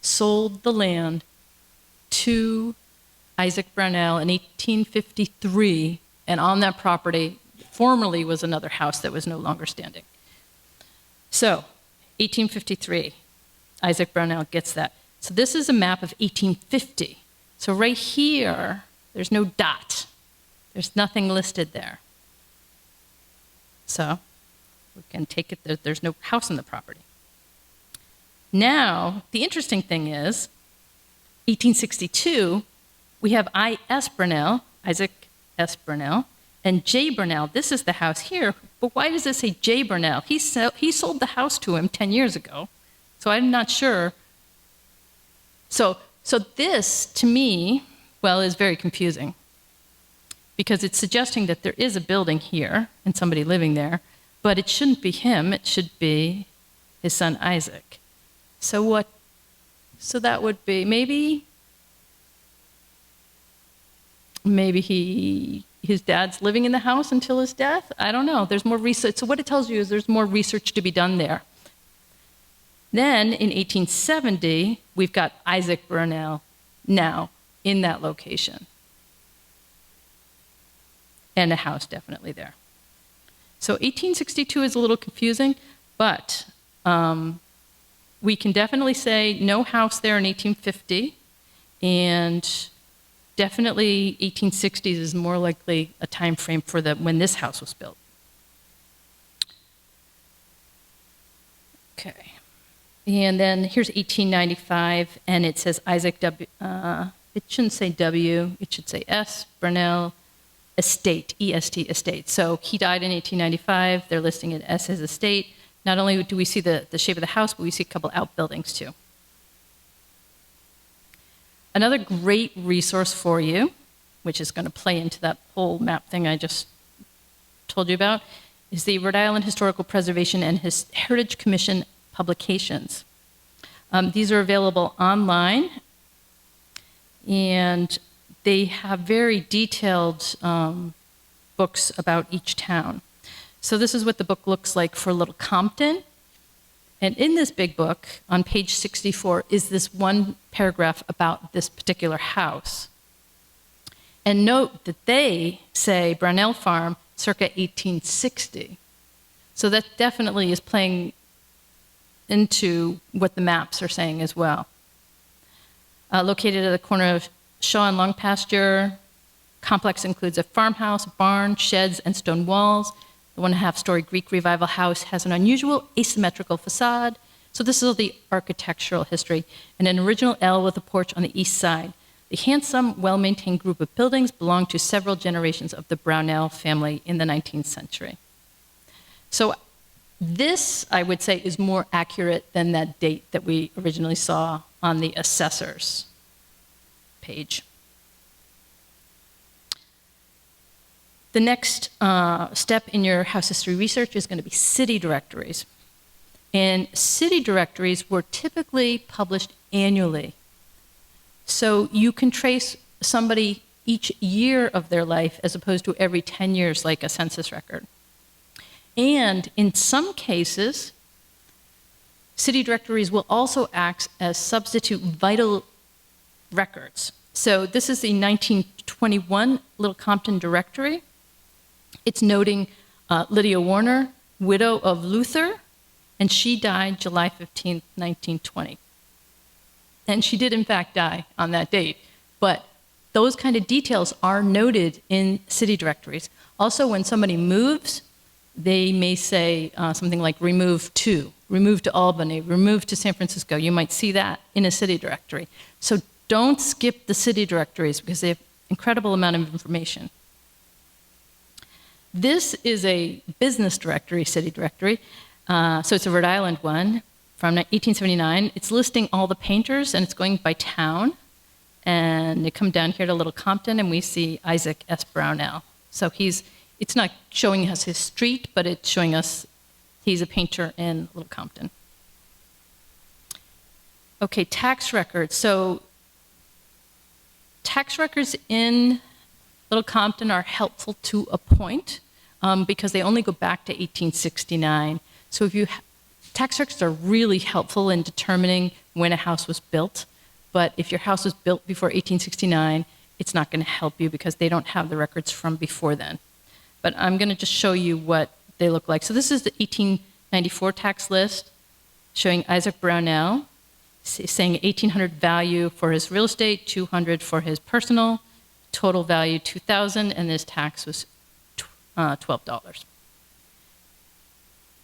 sold the land to Isaac Brownell in 1853, and on that property formerly was another house that was no longer standing. So, 1853. Isaac Brownell gets that. So this is a map of 1850. So right here, there's no dot. There's nothing listed there. So we can take it that there's no house on the property. Now, the interesting thing is, 1862, we have I.S. Brownell, Isaac S. Brownell, and J. Brownell. This is the house here, but why does it say J. Brownell? He sold the house to him 10 years ago, so I'm not sure. So this, to me, well, is very confusing because it's suggesting that there is a building here and somebody living there, but it shouldn't be him, it should be his son Isaac. So that would be, maybe his dad's living in the house until his death? I don't know. There's more research. So what it tells you is there's more research to be done there. Then in 1870, we've got Isaac Brownell now in that location. And a house definitely there. So 1862 is a little confusing, but we can definitely say no house there in 1850, and definitely 1860s is more likely a time frame for when this house was built. Okay. And then here's 1895, and it says Isaac W. It shouldn't say W, it should say S. Brownell Estate, E-S-T, estate. So he died in 1895. They're listing it as his estate. Not only do we see the shape of the house, but we see a couple outbuildings too. Another great resource for you, which is going to play into that whole map thing I just told you about, is the Rhode Island Historical Preservation and Heritage Commission publications. These are available online, and they have very detailed books about each town. So this is what the book looks like for Little Compton. And in this big book, on page 64, is this one paragraph about this particular house. And note that they say Brownell Farm circa 1860. So that definitely is playing into what the maps are saying as well. Located at the corner of Shaw and Long Pasture, complex includes a farmhouse, barn, sheds, and stone walls. The 1.5-story Greek Revival house has an unusual asymmetrical facade. So this is the architectural history, and an original L with a porch on the east side. The handsome, well-maintained group of buildings belonged to several generations of the Brownell family in the 19th century. So this, I would say, is more accurate than that date that we originally saw on the Assessor's page. The next step in your house history research is going to be city directories. And city directories were typically published annually. So you can trace somebody each year of their life as opposed to every 10 years like a census record. And in some cases, city directories will also act as substitute vital records. So this is the 1921 Little Compton directory. It's noting Lydia Warner, widow of Luther, and she died July 15, 1920. And she did, in fact, die on that date. But those kind of details are noted in city directories. Also, when somebody moves, they may say something like remove to Albany, remove to San Francisco. You might see that in a city directory. So don't skip the city directories because they have an incredible amount of information. This is a business directory, city directory. So it's a Rhode Island one from 1879. It's listing all the painters, and it's going by town. And they come down here to Little Compton, and we see Isaac S. Brownell. So it's not showing us his street, but it's showing us he's a painter in Little Compton. Okay, tax records. So tax records in Little Compton are helpful to a point because they only go back to 1869. So tax records are really helpful in determining when a house was built. But if your house was built before 1869, it's not going to help you because they don't have the records from before then. But I'm going to just show you what they look like. So this is the 1894 tax list showing Isaac Brownell. saying 1,800 value for his real estate, 200 for his personal, total value 2,000, and his tax was $12.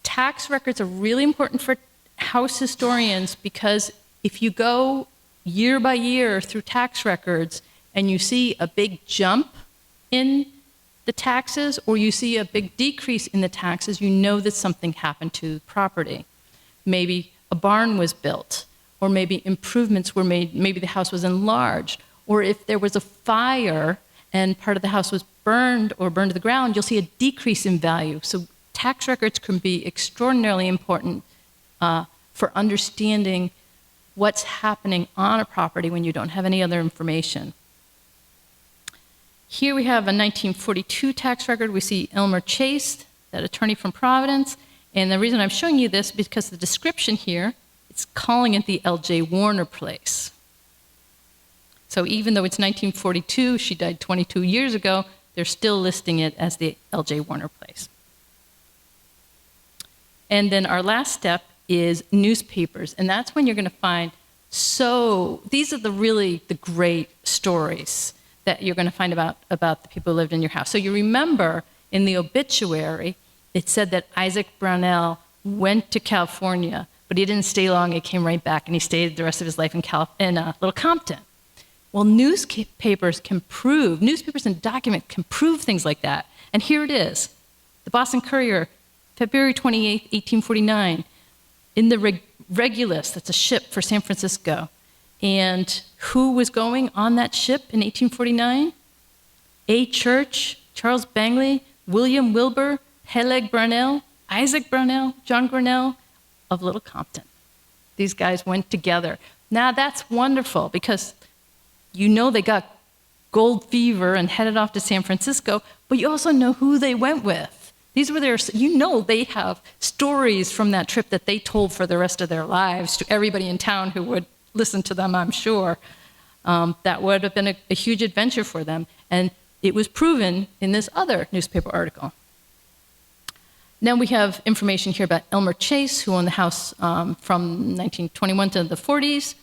Tax records are really important for house historians because if you go year by year through tax records and you see a big jump in the taxes or you see a big decrease in the taxes, you know that something happened to the property. Maybe a barn was built, or maybe improvements were made, maybe the house was enlarged, or if there was a fire and part of the house was burned or burned to the ground, you'll see a decrease in value. So tax records can be extraordinarily important for understanding what's happening on a property when you don't have any other information. Here we have a 1942 tax record. We see Elmer Chase, that attorney from Providence. And the reason I'm showing you this is because the description here, it's calling it the L.J. Warner place. So even though it's 1942, she died 22 years ago, they're still listing it as the L.J. Warner place. And then our last step is newspapers, and that's when you're going to find, so these are the great stories that you're going to find about the people who lived in your house. So you remember in the obituary, it said that Isaac Brownell went to California, but he didn't stay long. He came right back, and he stayed the rest of his life in Little Compton. Well, newspapers and documents can prove things like that. And here it is. The Boston Courier, February 28, 1849, in the Regulus, that's a ship for San Francisco. And who was going on that ship in 1849? A. Church, Charles Bangley, William Wilbur, Peleg Brownell, Isaac Brownell, John Grinnell of Little Compton. These guys went together. Now that's wonderful because you know they got gold fever and headed off to San Francisco, but you also know who they went with. These were they have stories from that trip that they told for the rest of their lives to everybody in town who would listen to them, I'm sure. That would have been a huge adventure for them. And it was proven in this other newspaper article. Now we have information here about Elmer Chase, who owned the house from 1921 to the 40s.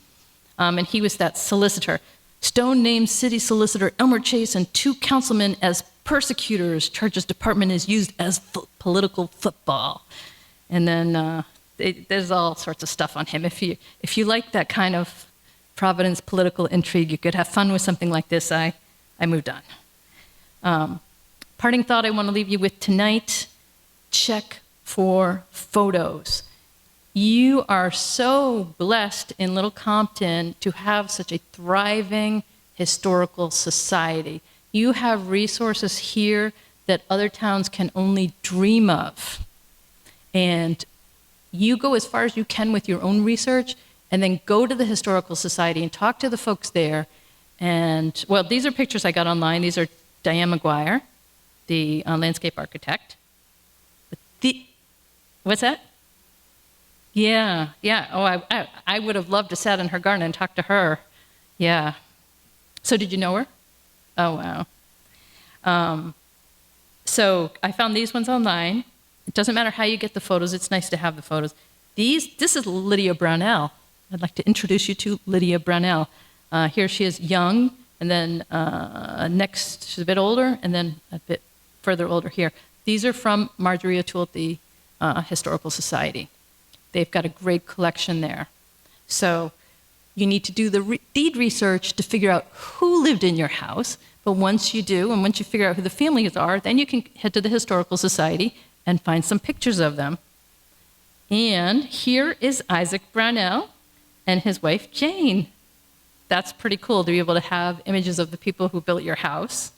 And he was that solicitor. Stone named city solicitor Elmer Chase and 2 councilmen as persecutors. Charges department is used as political football. And then there's all sorts of stuff on him. If you like that kind of Providence political intrigue, you could have fun with something like this. I moved on. Parting thought I want to leave you with tonight, check for photos. You are so blessed in Little Compton to have such a thriving historical society. You have resources here that other towns can only dream of. And you go as far as you can with your own research, and then go to the Historical Society and talk to the folks there. And, well, these are pictures I got online. These are Diane McGuire, the landscape architect. What's that? Yeah. Oh, I would have loved to sit in her garden and talk to her. Yeah. So did you know her? Oh, wow. So I found these ones online. It doesn't matter how you get the photos. It's nice to have the photos. This is Lydia Brownell. I'd like to introduce you to Lydia Brownell. Here she is young, and then next she's a bit older, and then a bit further older here. These are from Marjory O'Toole at the Historical Society. They've got a great collection there. So you need to do the deed research to figure out who lived in your house. But once you do, and once you figure out who the families are, then you can head to the Historical Society and find some pictures of them. And here is Isaac Brownell and his wife, Jane. That's pretty cool to be able to have images of the people who built your house.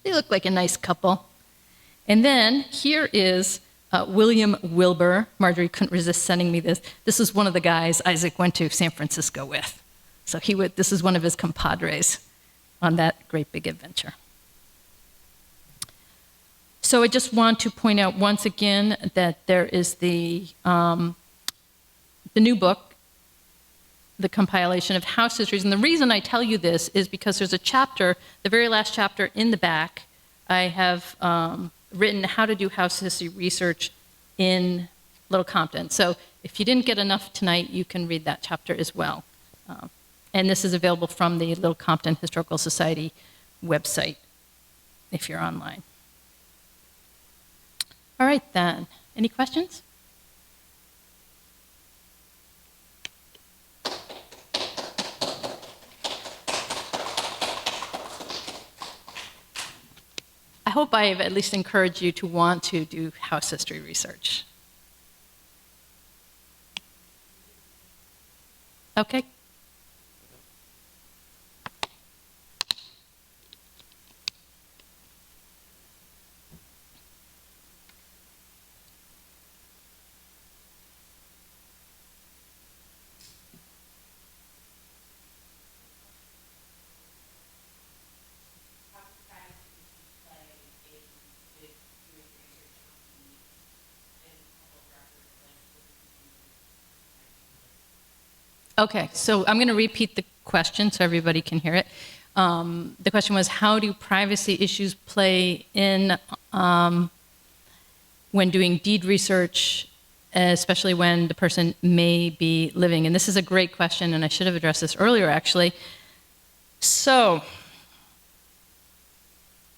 They look like a nice couple. And then here is William Wilbur. Marjory couldn't resist sending me this. This is one of the guys Isaac went to San Francisco with. So this is one of his compadres on that great big adventure. So I just want to point out once again that there is the new book, The Compilation of House Histories. And the reason I tell you this is because there's a chapter, the very last chapter in the back, I have written how to do house history research in Little Compton. So if you didn't get enough tonight, you can read that chapter as well. And this is available from the Little Compton Historical Society website if you're online. All right, then. Any questions? I hope I have at least encouraged you to want to do house history research. Okay. Okay, so I'm going to repeat the question so everybody can hear it. The question was, how do privacy issues play in when doing deed research, especially when the person may be living? And this is a great question, and I should have addressed this earlier, actually. So,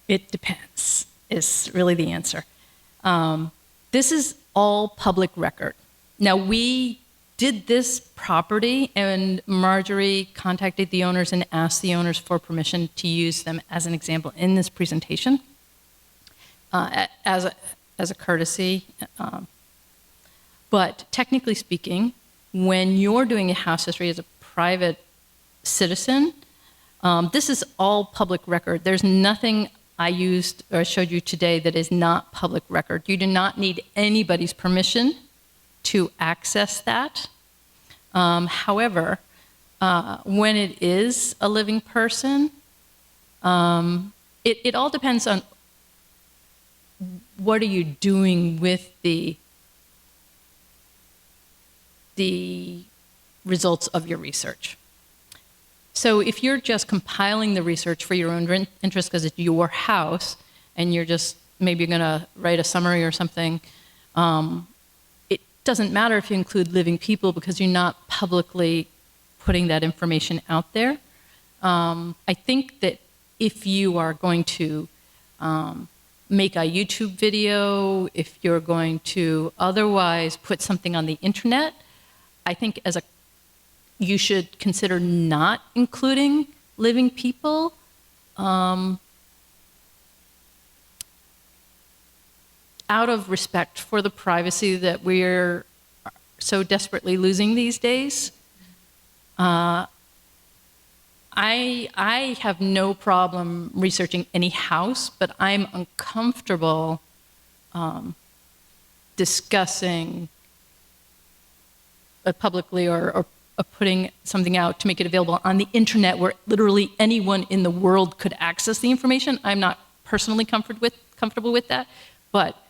it depends, is really the answer. This is all public record. Now, we did this property, and Marjory contacted the owners and asked the owners for permission to use them as an example in this presentation as a courtesy. But technically speaking, when you're doing a house history as a private citizen, this is all public record. There's nothing I used or showed you today that is not public record. You do not need anybody's permission to access that. However, when it is a living person, it all depends on what are you doing with the results of your research. So if you're just compiling the research for your own interest because it's your house and you're just maybe going to write a summary or something, it doesn't matter if you include living people because you're not publicly putting that information out there. I think that if you are going to make a YouTube video, if you're going to otherwise put something on the internet, I think you should consider not including living people. Out of respect for the privacy that we're so desperately losing these days. I have no problem researching any house, but I'm uncomfortable discussing publicly or putting something out to make it available on the internet where literally anyone in the world could access the information. I'm not personally comfortable with that, but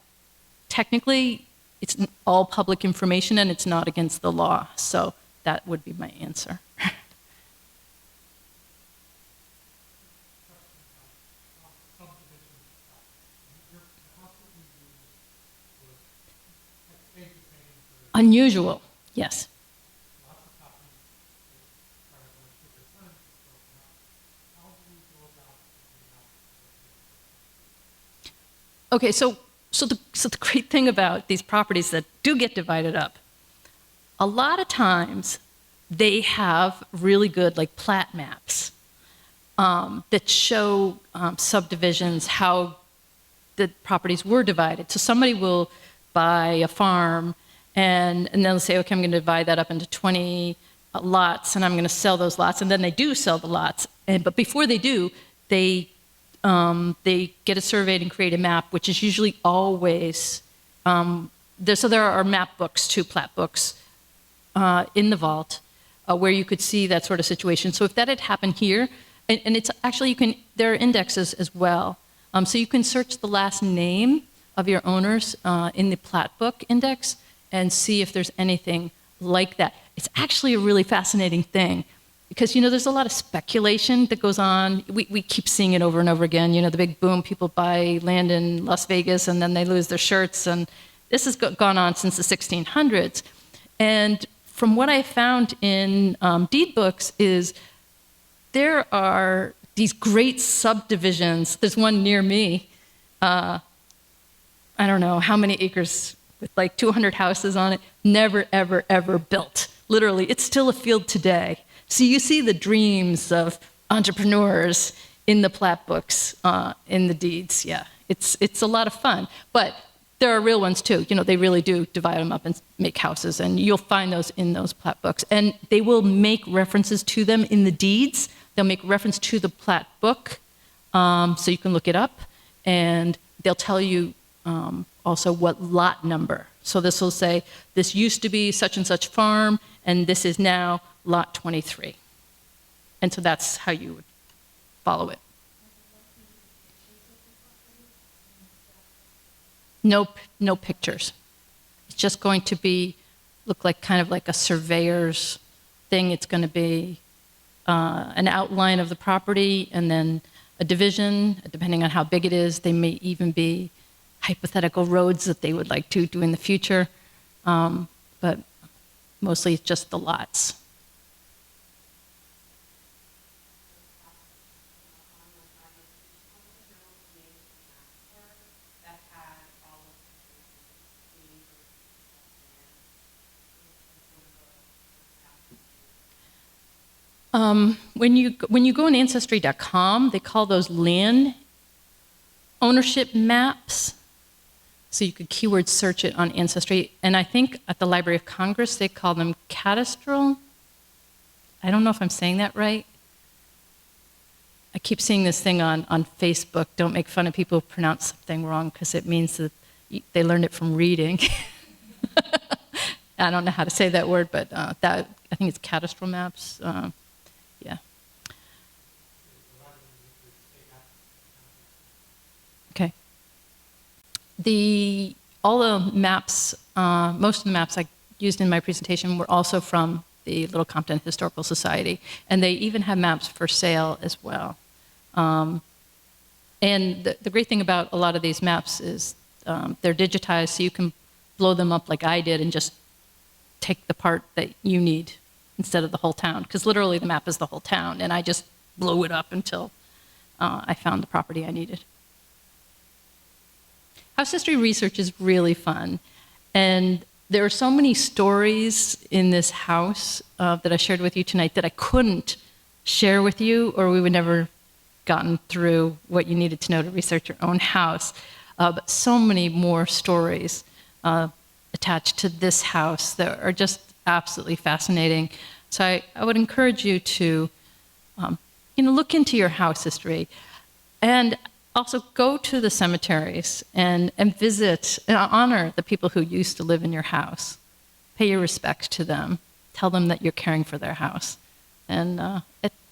technically it's all public information and it's not against the law. So that would be my answer. Unusual, yes. Okay, so the great thing about these properties that do get divided up, a lot of times they have really good like plat maps that show subdivisions, how the properties were divided. So somebody will buy a farm and then they'll say, okay, I'm going to divide that up into 20 lots and I'm going to sell those lots. And then they do sell the lots. But before they do, they get it surveyed and create a map, which is usually always, so there are map books too, plat books in the vault where you could see that sort of situation. So if that had happened here, and it's actually, there are indexes as well. So you can search the last name of your owners in the plat book index and see if there's anything like that. It's actually a really fascinating thing because, there's a lot of speculation that goes on. We keep seeing it over and over again. The big boom, people buy land in Las Vegas and then they lose their shirts. And this has gone on since the 1600s. And from what I found in deed books is there are these great subdivisions. There's one near me. I don't know how many acres with like 200 houses on it. Never, ever, ever built. Literally, it's still a field today. So you see the dreams of entrepreneurs in the plat books, in the deeds. Yeah, it's a lot of fun. But there are real ones too. You know, they really do divide them up and make houses, and you'll find those in those plat books. And they will make references to them in the deeds. They'll make reference to the plat book, so you can look it up, and they'll tell you also what lot number. So this will say, this used to be such and such farm, and this is now lot 23. And so that's how you would follow it. No pictures. It's just going to look like kind of like a surveyor's thing. It's going to be an outline of the property and then a division, depending on how big it is. They may even be hypothetical roads that they would like to do in the future. But mostly it's just the lots. When you go on Ancestry.com, they call those land ownership maps. So you could keyword search it on Ancestry. And I think at the Library of Congress, they call them cadastral. I don't know if I'm saying that right. I keep seeing this thing on Facebook. Don't make fun of people who pronounce something wrong, because it means that they learned it from reading. I don't know how to say that word, but I think it's cadastral maps. Yeah. Okay. All the maps, most of the maps I used in my presentation were also from the Little Compton Historical Society, and they even have maps for sale as well. And the great thing about a lot of these maps is they're digitized, so you can blow them up like I did and just take the part that you need instead of the whole town, because literally the map is the whole town, and I just blew it up until I found the property I needed. House history research is really fun, and there are so many stories in this house that I shared with you tonight that I couldn't share with you, or we would never gotten through what you needed to know to research your own house. But so many more stories attached to this house that are just absolutely fascinating. So I would encourage you to look into your house history, and also go to the cemeteries and visit and honor the people who used to live in your house. Pay your respects to them. Tell them that you're caring for their house. And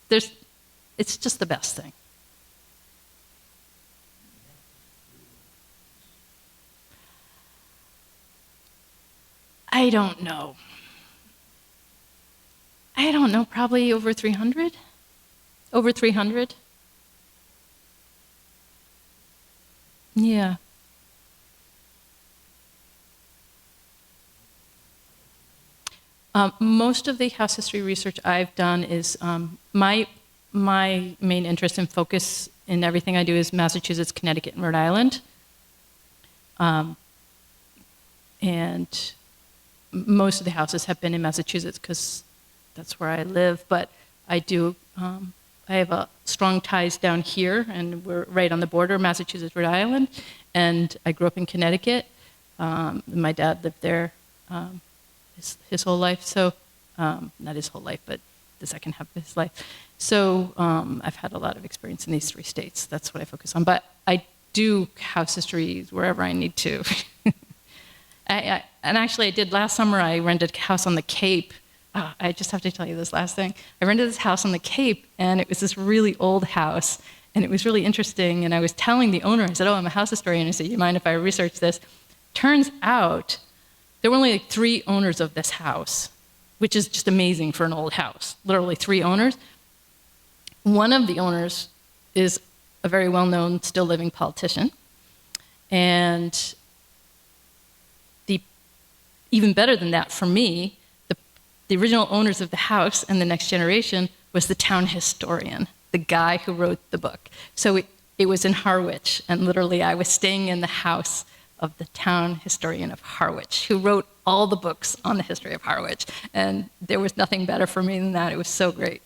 it's just the best thing. I don't know, probably over 300? Over 300? Yeah. Most of the house history research I've done is, my main interest and focus in everything I do is Massachusetts, Connecticut, and Rhode Island. And most of the houses have been in Massachusetts because that's where I live, but I do, I have strong ties down here, and we're right on the border, Massachusetts, Rhode Island, and I grew up in Connecticut. My dad lived there his whole life, so, not his whole life, but the second half of his life. So I've had a lot of experience in these three states. That's what I focus on, but I do house history wherever I need to. And actually, I did last summer. I rented a house on the Cape. I just have to tell you this last thing. I rented this house on the Cape, and it was this really old house, and it was really interesting. And I was telling the owner, I said, "Oh, I'm a house historian." I said, "You mind if I research this?" Turns out there were only like 3 owners of this house, which is just amazing for an old house. Literally 3 owners. One of the owners is a very well-known, still living politician, and even better than that, for me, the original owners of the house and the next generation was the town historian, the guy who wrote the book. So it was in Harwich, and literally I was staying in the house of the town historian of Harwich, who wrote all the books on the history of Harwich. And there was nothing better for me than that. It was so great.